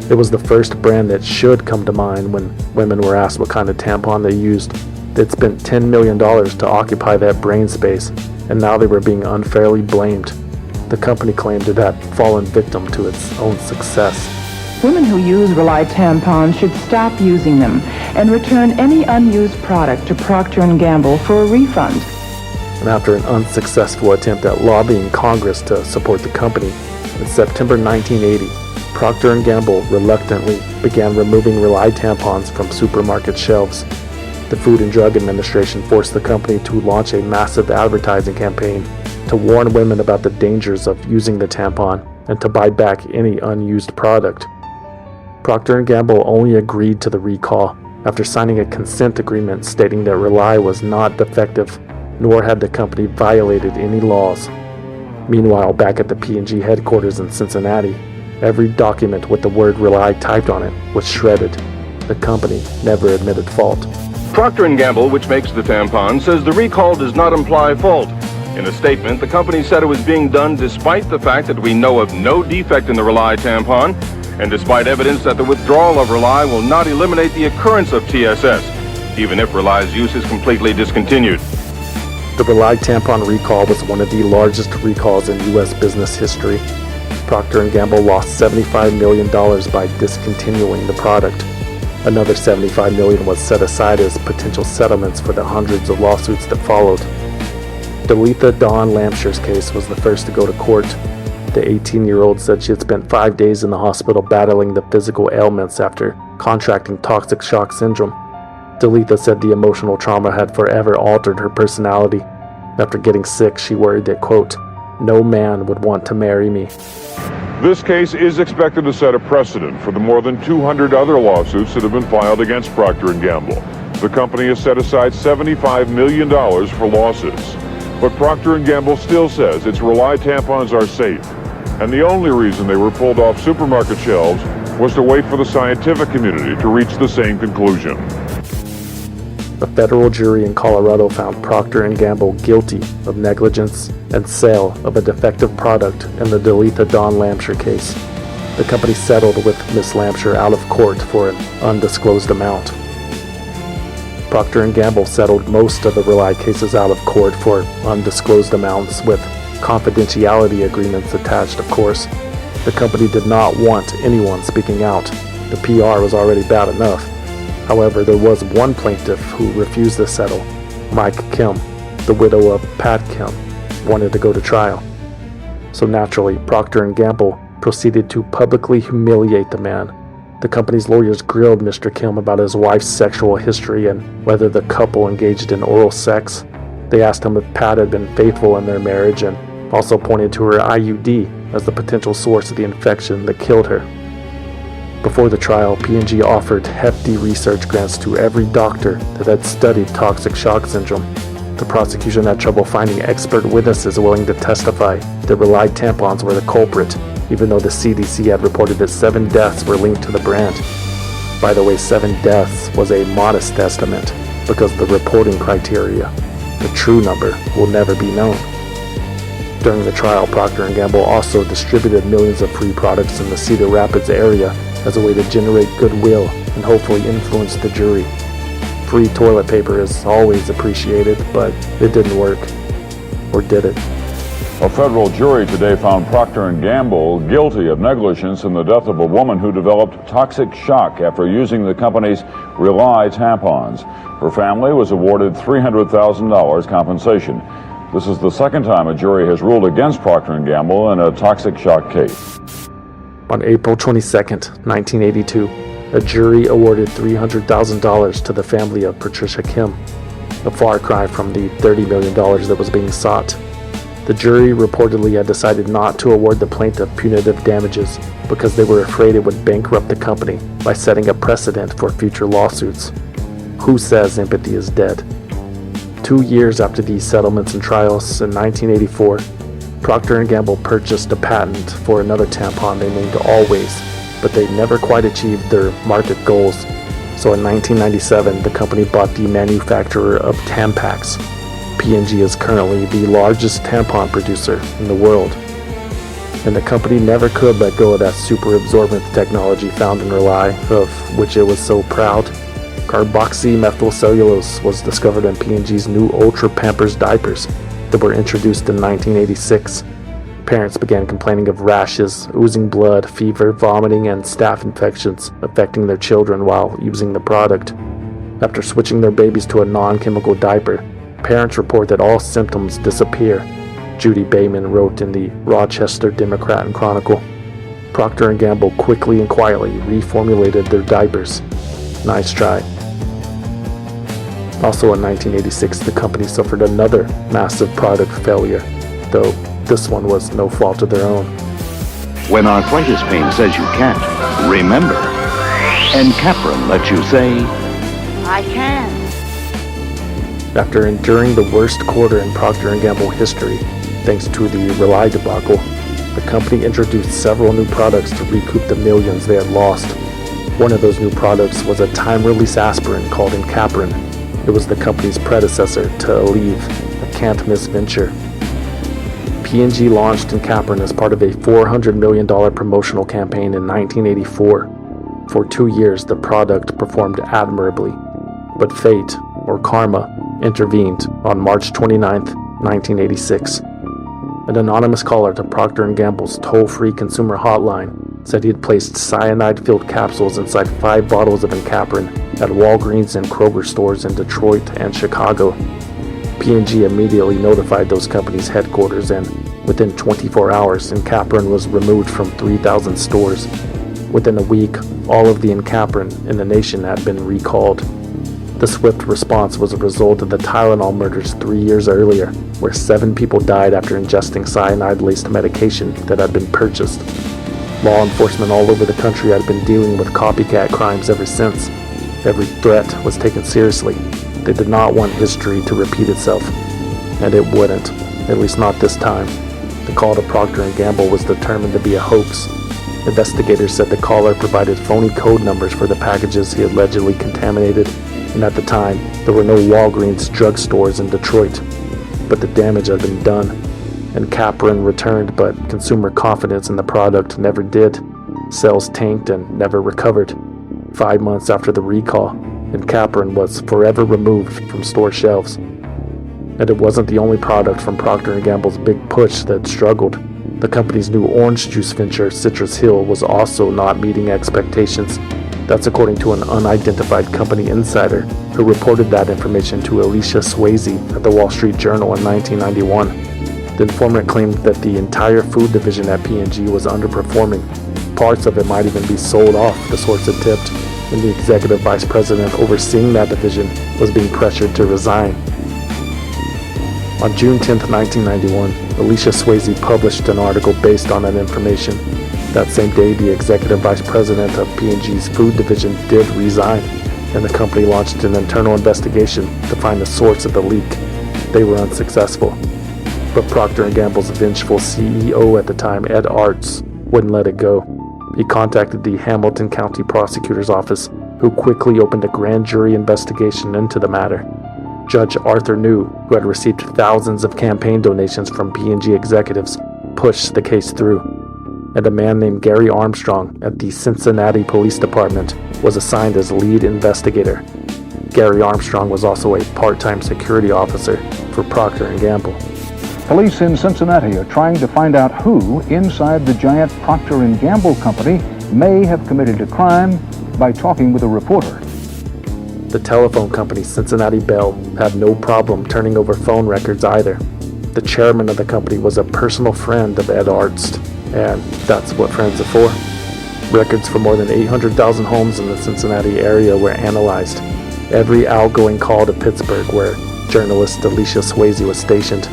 It was the first brand that should come to mind when women were asked what kind of tampon they used. They'd spent $10 million to occupy that brain space, and now they were being unfairly blamed. The company claimed it had fallen victim to its own success. Women who use Rely tampons should stop using them and return any unused product to Procter & Gamble for a refund. And after an unsuccessful attempt at lobbying Congress to support the company, in September 1980, Procter & Gamble reluctantly began removing Rely tampons from supermarket shelves. The Food and Drug Administration forced the company to launch a massive advertising campaign to warn women about the dangers of using the tampon and to buy back any unused product. Procter & Gamble only agreed to the recall after signing a consent agreement stating that Rely was not defective, nor had the company violated any laws. Meanwhile, back at the P&G headquarters in Cincinnati, every document with the word Rely typed on it was shredded. The company never admitted fault. Procter & Gamble, which makes the tampon, says the recall does not imply fault. In a statement, the company said it was being done despite the fact that we know of no defect in the Rely tampon, and despite evidence that the withdrawal of Rely will not eliminate the occurrence of TSS, even if Rely's use is completely discontinued. The Rely tampon recall was one of the largest recalls in U.S. business history. Procter & Gamble lost $75 million by discontinuing the product. Another $75 million was set aside as potential settlements for the hundreds of lawsuits that followed. Delitha Dawn Lampshire's case was the first to go to court. The 18-year-old said she had spent 5 days in the hospital battling the physical ailments after contracting toxic shock syndrome. Delitha said the emotional trauma had forever altered her personality. After getting sick, she worried that, quote, no man would want to marry me. This case is expected to set a precedent for the more than 200 other lawsuits that have been filed against Procter & Gamble. The company has set aside $75 million for losses. But Procter & Gamble still says its Rely tampons are safe, and the only reason they were pulled off supermarket shelves was to wait for the scientific community to reach the same conclusion. A federal jury in Colorado found Procter & Gamble guilty of negligence and sale of a defective product in the Delitha Dawn Lampshire case. The company settled with Miss Lampshire out of court for an undisclosed amount. Procter & Gamble settled most of the Rely cases out of court for undisclosed amounts with confidentiality agreements attached, of course. The company did not want anyone speaking out. The PR was already bad enough. However, there was one plaintiff who refused to settle. Mike Kim, the widow of Pat Kim, wanted to go to trial. So naturally, Procter & Gamble proceeded to publicly humiliate the man. The company's lawyers grilled Mr. Kim about his wife's sexual history and whether the couple engaged in oral sex. They asked him if Pat had been faithful in their marriage and also pointed to her IUD as the potential source of the infection that killed her. Before the trial, P&G offered hefty research grants to every doctor that had studied toxic shock syndrome. The prosecution had trouble finding expert witnesses willing to testify that Rely tampons were the culprit, even though the CDC had reported that 7 deaths were linked to the brand. By the way, 7 deaths was a modest estimate because of the reporting criteria. The true number will never be known. During the trial, Procter & Gamble also distributed millions of free products in the Cedar Rapids area as a way to generate goodwill and hopefully influence the jury. Free toilet paper is always appreciated, but it didn't work. Or did it? A federal jury today found Procter & Gamble guilty of negligence in the death of a woman who developed toxic shock after using the company's Rely tampons. Her family was awarded $300,000 compensation. This is the second time a jury has ruled against Procter & Gamble in a toxic shock case. On April 22nd, 1982, a jury awarded $300,000 to the family of Patricia Kim, a far cry from the $30 million that was being sought. The jury reportedly had decided not to award the plaintiff punitive damages because they were afraid it would bankrupt the company by setting a precedent for future lawsuits. Who says empathy is dead? 2 years after these settlements and trials, in 1984, Procter & Gamble purchased a patent for another tampon they named Always, but they never quite achieved their market goals. So in 1997, the company bought the manufacturer of Tampax. P&G is currently the largest tampon producer in the world. And the company never could let go of that super absorbent technology found in Rely, of which it was so proud. Carboxymethylcellulose was discovered in P&G's new Ultra Pampers diapers that were introduced in 1986. Parents began complaining of rashes, oozing blood, fever, vomiting, and staph infections affecting their children while using the product. After switching their babies to a non-chemical diaper, parents report that all symptoms disappear, Judy Bayman wrote in the Rochester Democrat and Chronicle. Procter & Gamble quickly and quietly reformulated their diapers. Nice try. Also in 1986, the company suffered another massive product failure, though this one was no fault of their own. When arthritis pain says you can't, remember, Encaprin lets you say, I can. After enduring the worst quarter in Procter & Gamble history, thanks to the Rely debacle, the company introduced several new products to recoup the millions they had lost. One of those new products was a time-release aspirin called Encaprin. It was the company's predecessor to Aleve, a can't-miss venture. P&G launched Encaprin as part of a $400 million promotional campaign in 1984. For 2 years, the product performed admirably. But fate, or karma, intervened on March 29, 1986. An anonymous caller to Procter & Gamble's toll-free consumer hotline said he had placed cyanide-filled capsules inside 5 bottles of Encaprin at Walgreens and Kroger stores in Detroit and Chicago. P&G immediately notified those companies' headquarters, and within 24 hours, Encaprin was removed from 3,000 stores. Within a week, all of the Encaprin in the nation had been recalled. The swift response was a result of the Tylenol murders 3 years earlier, where 7 people died after ingesting cyanide-laced medication that had been purchased. Law enforcement all over the country had been dealing with copycat crimes ever since. Every threat was taken seriously. They did not want history to repeat itself, and it wouldn't, at least not this time. The call to Procter & Gamble was determined to be a hoax. Investigators said the caller provided phony code numbers for the packages he allegedly contaminated, and at the time, there were no Walgreens drugstores in Detroit. But the damage had been done, and Encaprin returned, but consumer confidence in the product never did. Sales tanked and never recovered. 5 months after the recall, Encaprin was forever removed from store shelves. And it wasn't the only product from Procter & Gamble's big push that struggled. The company's new orange juice venture, Citrus Hill, was also not meeting expectations. That's according to an unidentified company insider who reported that information to Alicia Swayze at the Wall Street Journal in 1991. The informant claimed that the entire food division at P&G was underperforming. Parts of it might even be sold off, the source had tipped, and the executive vice president overseeing that division was being pressured to resign. On June 10, 1991, Alicia Swayze published an article based on that information. That same day, the executive vice president of P&G's food division did resign, and the company launched an internal investigation to find the source of the leak. They were unsuccessful. But Procter & Gamble's vengeful CEO at the time, Ed Arts, wouldn't let it go. He contacted the Hamilton County Prosecutor's Office, who quickly opened a grand jury investigation into the matter. Judge Arthur New, who had received thousands of campaign donations from P&G executives, pushed the case through. And a man named Gary Armstrong at the Cincinnati Police Department was assigned as lead investigator. Gary Armstrong was also a part-time security officer for Procter & Gamble. Police in Cincinnati are trying to find out who inside the giant Procter & Gamble company may have committed a crime by talking with a reporter. The telephone company Cincinnati Bell had no problem turning over phone records either. The chairman of the company was a personal friend of Ed Arzt, and that's what friends are for. Records for more than 800,000 homes in the Cincinnati area were analyzed. Every outgoing call to Pittsburgh, where journalist Alicia Swayze was stationed,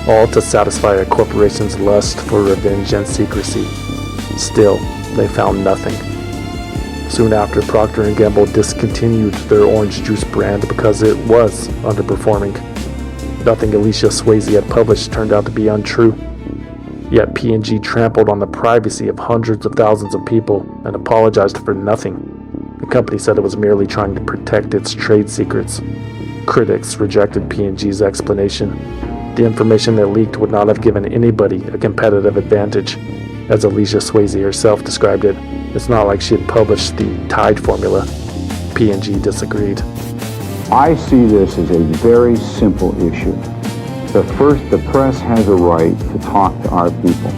all to satisfy a corporation's lust for revenge and secrecy. Still, they found nothing. Soon after, Procter & Gamble discontinued their orange juice brand because it was underperforming. Nothing Alicia Swayze had published turned out to be untrue. Yet P&G trampled on the privacy of hundreds of thousands of people and apologized for nothing. The company said it was merely trying to protect its trade secrets. Critics rejected P&G's explanation. The information that leaked would not have given anybody a competitive advantage. As Alicia Swayze herself described it, it's not like she had published the Tide formula. P&G disagreed. I see this as a very simple issue. First, the press has a right to talk to our people.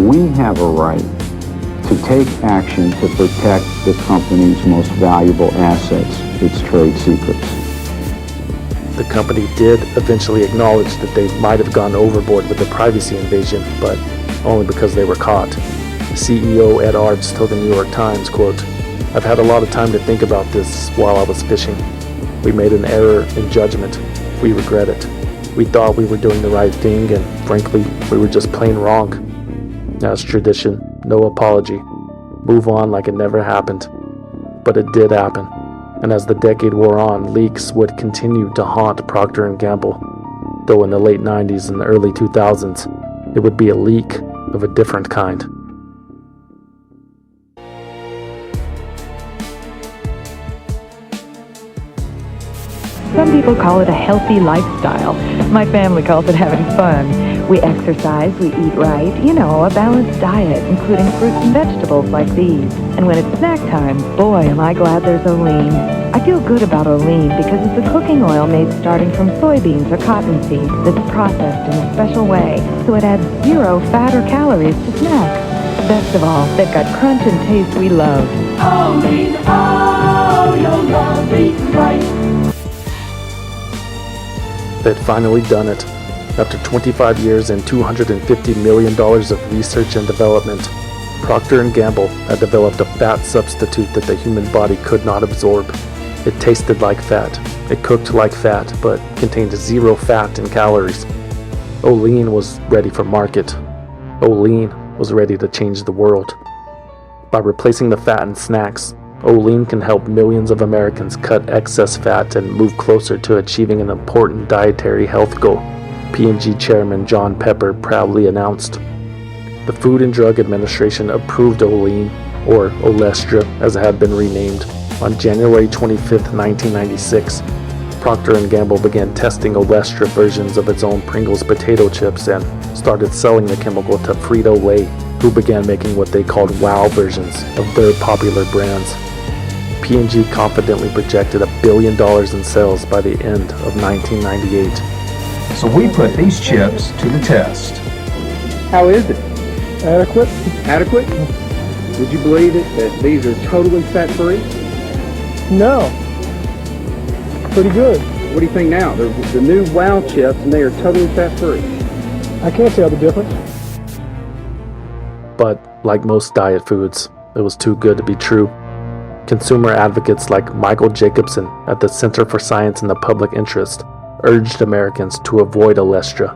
We have a right to take action to protect the company's most valuable assets, its trade secrets. The company did eventually acknowledge that they might have gone overboard with the privacy invasion, but only because they were caught. CEO Ed Arzt told the New York Times, quote, "I've had a lot of time to think about this while I was fishing. We made an error in judgment. We regret it. We thought we were doing the right thing, and frankly, we were just plain wrong. As tradition, no apology. Move on like it never happened." But it did happen. And as the decade wore on, leaks would continue to haunt Procter & Gamble. Though in the late 90s and early 2000s, it would be a leak of a different kind. Some people call it a healthy lifestyle. My family calls it having fun. We exercise, we eat right, a balanced diet, including fruits and vegetables like these. And when it's snack time, boy, am I glad there's Olean. I feel good about Olean because it's a cooking oil made starting from soybeans or cottonseed that's processed in a special way, so it adds 0 fat or calories to snacks. Best of all, they've got crunch and taste we love. Olean, oh, you'll love eating right. They'd finally done it. After 25 years and $250 million of research and development, Procter & Gamble had developed a fat substitute that the human body could not absorb. It tasted like fat, it cooked like fat, but contained 0 fat and calories. Olean was ready for market. Olean was ready to change the world. By replacing the fat in snacks, Olean can help millions of Americans cut excess fat and move closer to achieving an important dietary health goal, P&G Chairman John Pepper proudly announced. The Food and Drug Administration approved Olean, or Olestra as it had been renamed, on January 25, 1996. Procter & Gamble began testing Olestra versions of its own Pringles potato chips and started selling the chemical to Frito-Lay, who began making what they called WOW versions of their popular brands. P&G confidently projected $1 billion in sales by the end of 1998. So we put these chips to the test. How is it? Adequate. Adequate? Would you believe it that these are totally fat-free? No. Pretty good. What do you think now? They're the new WOW chips and they are totally fat-free. I can't tell the difference. But like most diet foods, it was too good to be true. Consumer advocates like Michael Jacobson at the Center for Science in the Public Interest urged Americans to avoid Olestra.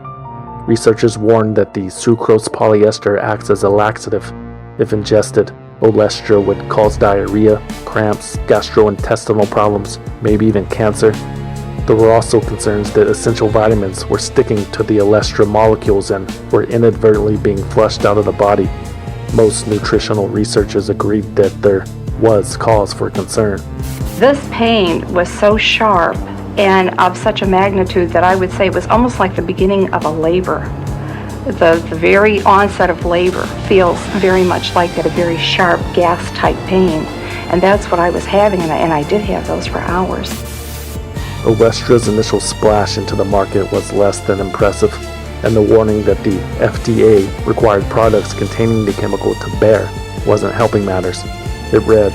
Researchers warned that the sucrose polyester acts as a laxative. If ingested, Olestra would cause diarrhea, cramps, gastrointestinal problems, maybe even cancer. There were also concerns that essential vitamins were sticking to the Olestra molecules and were inadvertently being flushed out of the body. Most nutritional researchers agreed that there was cause for concern. This pain was so sharp and of such a magnitude that I would say it was almost like the beginning of a labor. The very onset of labor feels very much like that, a very sharp gas-type pain. And that's what I was having, and I did have those for hours. Olestra's initial splash into the market was less than impressive, and the warning that the FDA required products containing the chemical to bear wasn't helping matters. It read,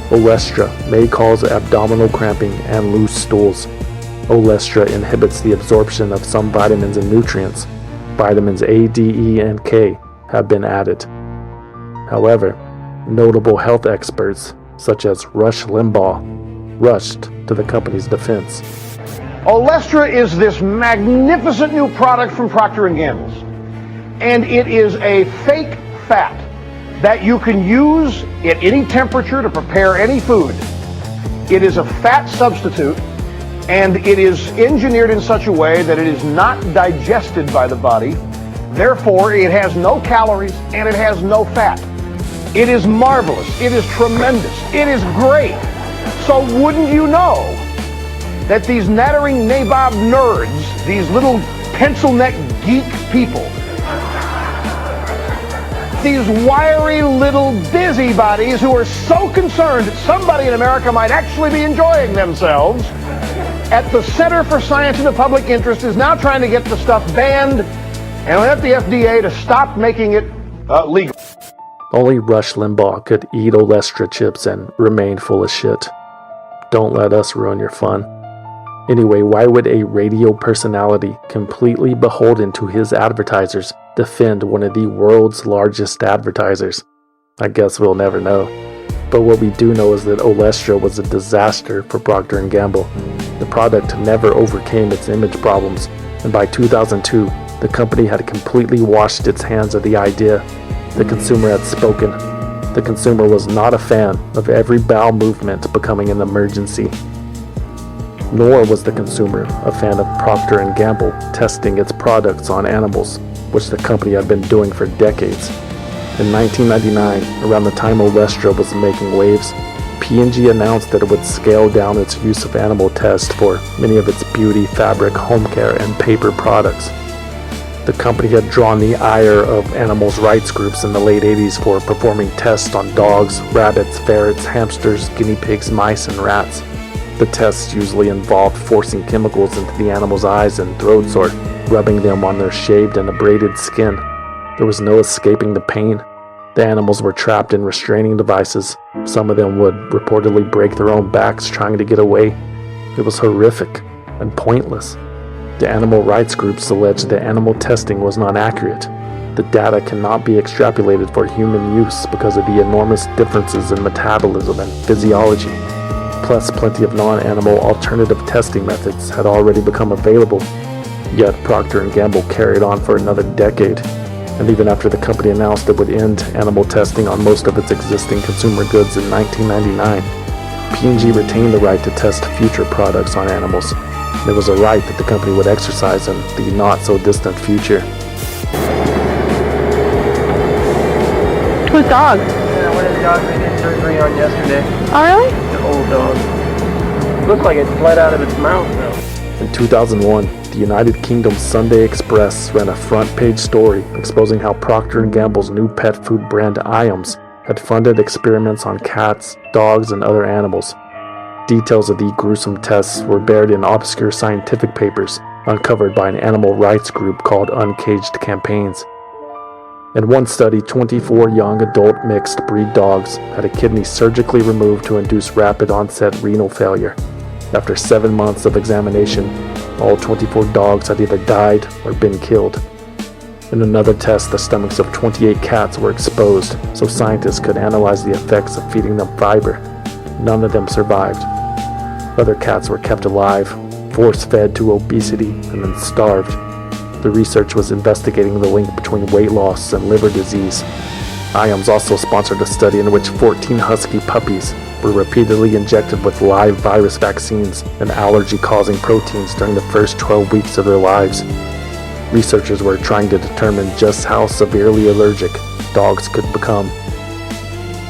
"Olestra may cause abdominal cramping and loose stools." Olestra inhibits the absorption of some vitamins and nutrients. Vitamins A, D, E, and K have been added. However, notable health experts, such as Rush Limbaugh, rushed to the company's defense. Olestra is this magnificent new product from Procter Gamble's, and it is a fake fat that you can use at any temperature to prepare any food. It is a fat substitute, and it is engineered in such a way that it is not digested by the body. Therefore, it has no calories and it has no fat. It is marvelous. It is tremendous. It is great. So wouldn't you know that these nattering nabob nerds, these little pencil neck geek people, these wiry little busybodies who are so concerned that somebody in America might actually be enjoying themselves, at the Center for Science and the Public Interest is now trying to get the stuff banned and let the FDA to stop making it legal. Only Rush Limbaugh could eat Olestra chips and remain full of shit. Don't let us ruin your fun. Anyway, why would a radio personality completely beholden to his advertisers defend one of the world's largest advertisers? I guess we'll never know. But what we do know is that Olestra was a disaster for Procter & Gamble. The product never overcame its image problems, and by 2002, the company had completely washed its hands of the idea. The consumer had spoken. The consumer was not a fan of every bowel movement becoming an emergency. Nor was the consumer a fan of Procter & Gamble testing its products on animals, which the company had been doing for decades. In 1999, around the time Olestra was making waves, P&G announced that it would scale down its use of animal tests for many of its beauty, fabric, home care, and paper products. The company had drawn the ire of animals' rights groups in the late 80s for performing tests on dogs, rabbits, ferrets, hamsters, guinea pigs, mice, and rats. The tests usually involved forcing chemicals into the animals' eyes and throats or rubbing them on their shaved and abraded skin. There was no escaping the pain. The animals were trapped in restraining devices. Some of them would reportedly break their own backs trying to get away. It was horrific and pointless. The animal rights groups alleged that animal testing was not accurate. The data cannot be extrapolated for human use because of the enormous differences in metabolism and physiology. Plus, plenty of non-animal alternative testing methods had already become available. Yet Procter & Gamble carried on for another decade. And even after the company announced it would end animal testing on most of its existing consumer goods in 1999, P&G retained the right to test future products on animals. And it was a right that the company would exercise in the not-so-distant future. Whose dog? Yeah, one of the dogs we did surgery on yesterday. Oh, really? The old dog. Looks like it bled out of its mouth, though. In 2001, the United Kingdom's Sunday Express ran a front-page story exposing how Procter & Gamble's new pet food brand Iams had funded experiments on cats, dogs, and other animals. Details of the gruesome tests were buried in obscure scientific papers uncovered by an animal rights group called Uncaged Campaigns. In one study, 24 young adult mixed breed dogs had a kidney surgically removed to induce rapid onset renal failure. After 7 months of examination, all 24 dogs had either died or been killed. In another test, the stomachs of 28 cats were exposed so scientists could analyze the effects of feeding them fiber. None of them survived. Other cats were kept alive, force-fed to obesity, and then starved. The research was investigating the link between weight loss and liver disease. Iams also sponsored a study in which 14 husky puppies were repeatedly injected with live virus vaccines and allergy-causing proteins during the first 12 weeks of their lives. Researchers were trying to determine just how severely allergic dogs could become.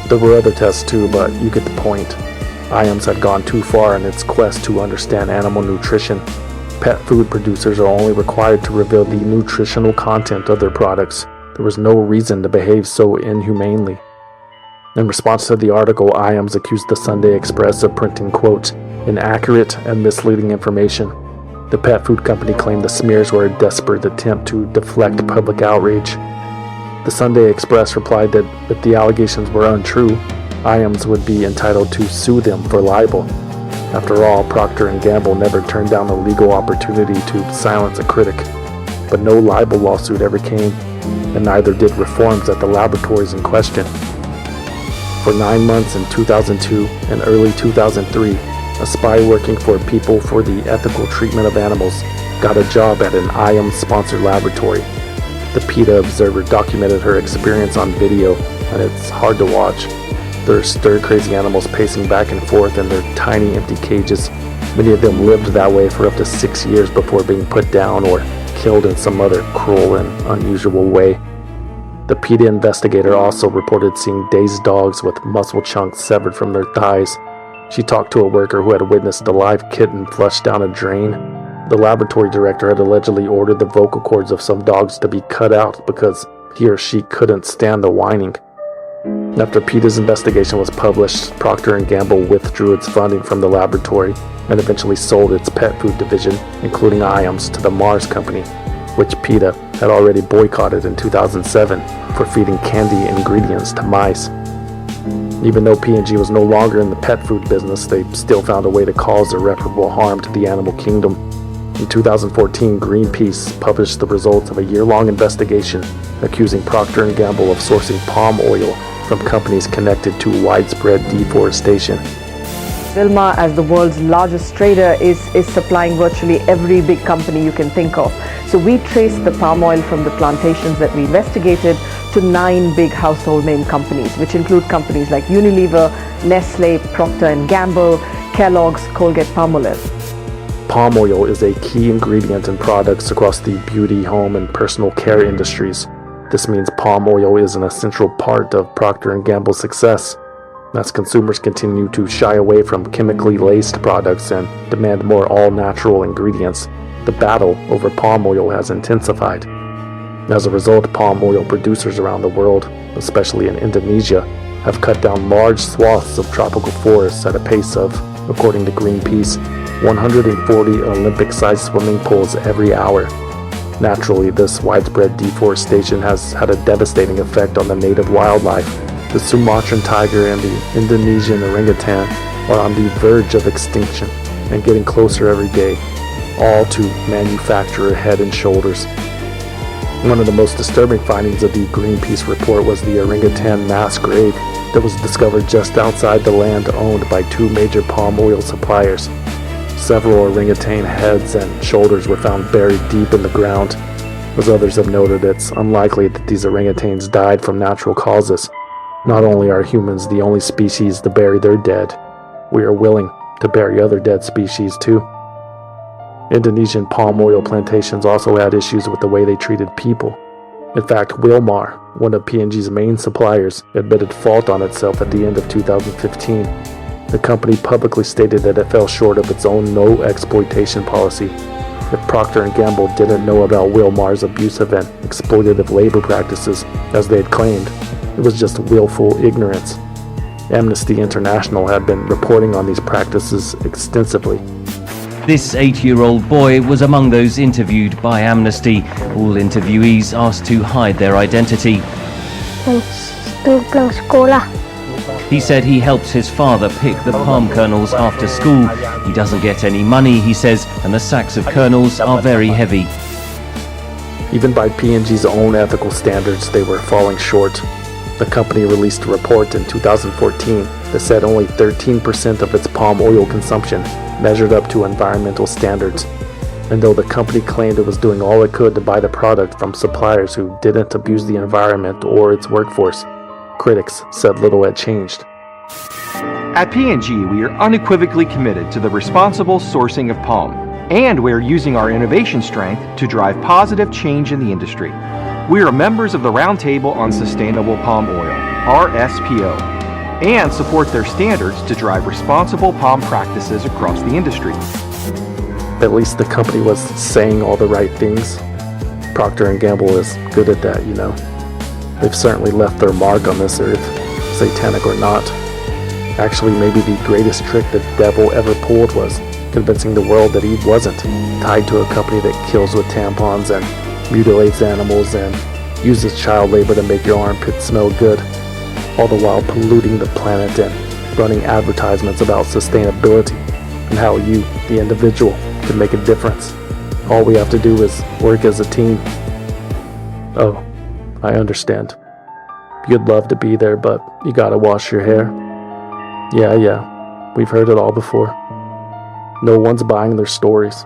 There were other tests too, but you get the point. Iams had gone too far in its quest to understand animal nutrition. Pet food producers are only required to reveal the nutritional content of their products. There was no reason to behave so inhumanely. In response to the article, Iams accused the Sunday Express of printing, quote, inaccurate and misleading information. The pet food company claimed the smears were a desperate attempt to deflect public outrage. The Sunday Express replied that if the allegations were untrue, Iams would be entitled to sue them for libel. After all, Procter & Gamble never turned down a legal opportunity to silence a critic. But no libel lawsuit ever came, and neither did reforms at the laboratories in question. For 9 months in 2002 and early 2003, a spy working for People for the Ethical Treatment of Animals got a job at an IAM-sponsored laboratory. The PETA Observer documented her experience on video, and it's hard to watch. There are stir-crazy animals pacing back and forth in their tiny empty cages. Many of them lived that way for up to 6 years before being put down or killed in some other cruel and unusual way. The PETA investigator also reported seeing dazed dogs with muscle chunks severed from their thighs. She talked to a worker who had witnessed a live kitten flushed down a drain. The laboratory director had allegedly ordered the vocal cords of some dogs to be cut out because he or she couldn't stand the whining. After PETA's investigation was published, Procter & Gamble withdrew its funding from the laboratory and eventually sold its pet food division, including IAMS, to the Mars Company, which PETA had already boycotted in 2007 for feeding candy ingredients to mice. Even though P&G was no longer in the pet food business, they still found a way to cause irreparable harm to the animal kingdom. In 2014, Greenpeace published the results of a year-long investigation accusing Procter & Gamble of sourcing palm oil from companies connected to widespread deforestation. Wilmar, as the world's largest trader, is supplying virtually every big company you can think of. So we traced the palm oil from the plantations that we investigated to 9 big household name companies, which include companies like Unilever, Nestle, Procter & Gamble, Kellogg's, Colgate-Palmolive. Palm oil is a key ingredient in products across the beauty, home, and personal care industries. This means palm oil is an essential part of Procter & Gamble's success. As consumers continue to shy away from chemically laced products and demand more all-natural ingredients, the battle over palm oil has intensified. As a result, palm oil producers around the world, especially in Indonesia, have cut down large swaths of tropical forests at a pace of, according to Greenpeace, 140 Olympic-sized swimming pools every hour. Naturally, this widespread deforestation has had a devastating effect on the native wildlife. The Sumatran tiger and the Indonesian orangutan are on the verge of extinction and getting closer every day, all to manufacture Head and Shoulders. One of the most disturbing findings of the Greenpeace report was the orangutan mass grave that was discovered just outside the land owned by 2 major palm oil suppliers. Several orangutan heads and shoulders were found buried deep in the ground. As others have noted, it's unlikely that these orangutans died from natural causes. Not only are humans the only species to bury their dead, we are willing to bury other dead species too. Indonesian palm oil plantations also had issues with the way they treated people. In fact, Wilmar, one of P&G's main suppliers, admitted fault on itself at the end of 2015. The company publicly stated that it fell short of its own no-exploitation policy. If Procter & Gamble didn't know about Wilmar's abusive and exploitative labor practices, as they had claimed, it was just willful ignorance. Amnesty International had been reporting on these practices extensively. This 8-year-old boy was among those interviewed by Amnesty. All interviewees asked to hide their identity. He said he helps his father pick the palm kernels after school. He doesn't get any money, he says, and the sacks of kernels are very heavy. Even by P&G's own ethical standards, they were falling short. The company released a report in 2014 that said only 13% of its palm oil consumption measured up to environmental standards. And though the company claimed it was doing all it could to buy the product from suppliers who didn't abuse the environment or its workforce, critics said little had changed. At P&G, we are unequivocally committed to the responsible sourcing of palm, and we're using our innovation strength to drive positive change in the industry. We are members of the Roundtable on Sustainable Palm Oil, RSPO, and support their standards to drive responsible palm practices across the industry. At least the company was saying all the right things. Procter & Gamble is good at that, you know. They've certainly left their mark on this earth, satanic or not. Actually, maybe the greatest trick the devil ever pulled was convincing the world that he wasn't tied to a company that kills with tampons and mutilates animals and uses child labor to make your armpits smell good, all the while polluting the planet and running advertisements about sustainability. and how you, the individual, can make a difference. All we have to do is work as a team. Oh, I understand. You'd love to be there, but you gotta wash your hair. Yeah, we've heard it all before. No one's buying their stories,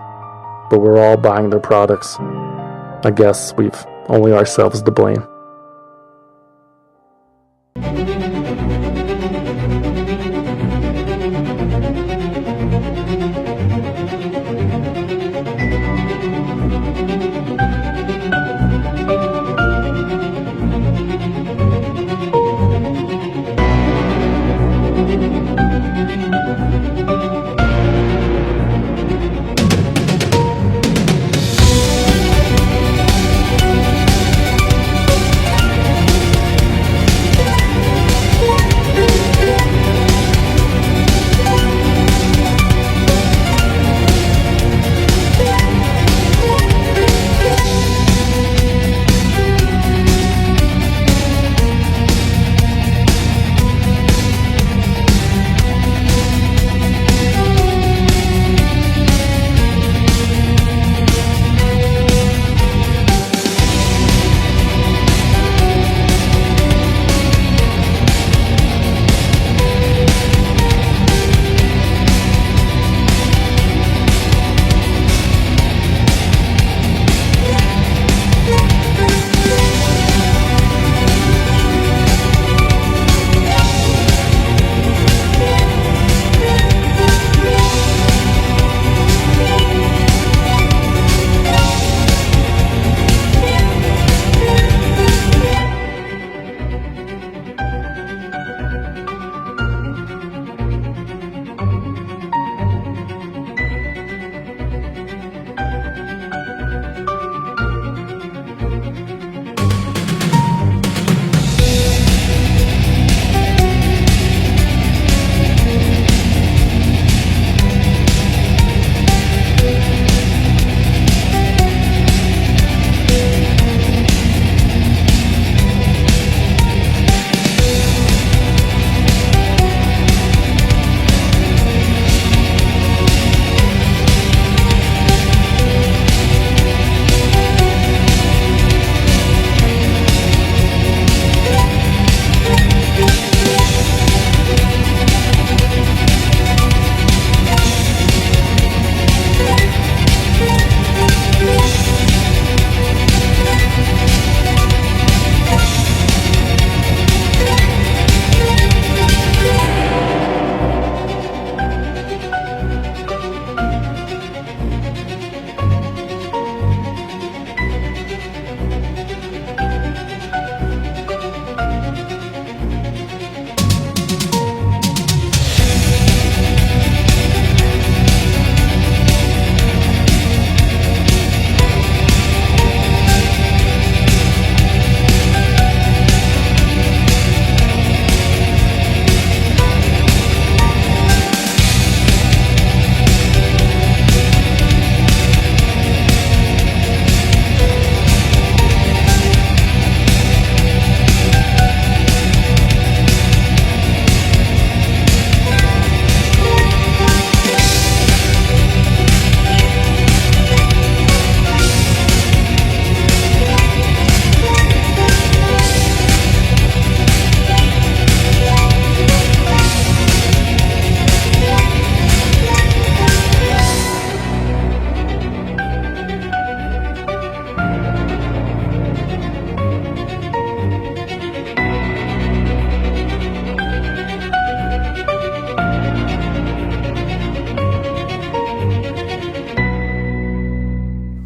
but we're all buying their products. I guess we've only ourselves to blame.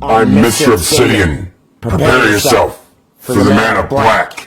I'm Mr. Obsidian. Prepare yourself for the Man of Black.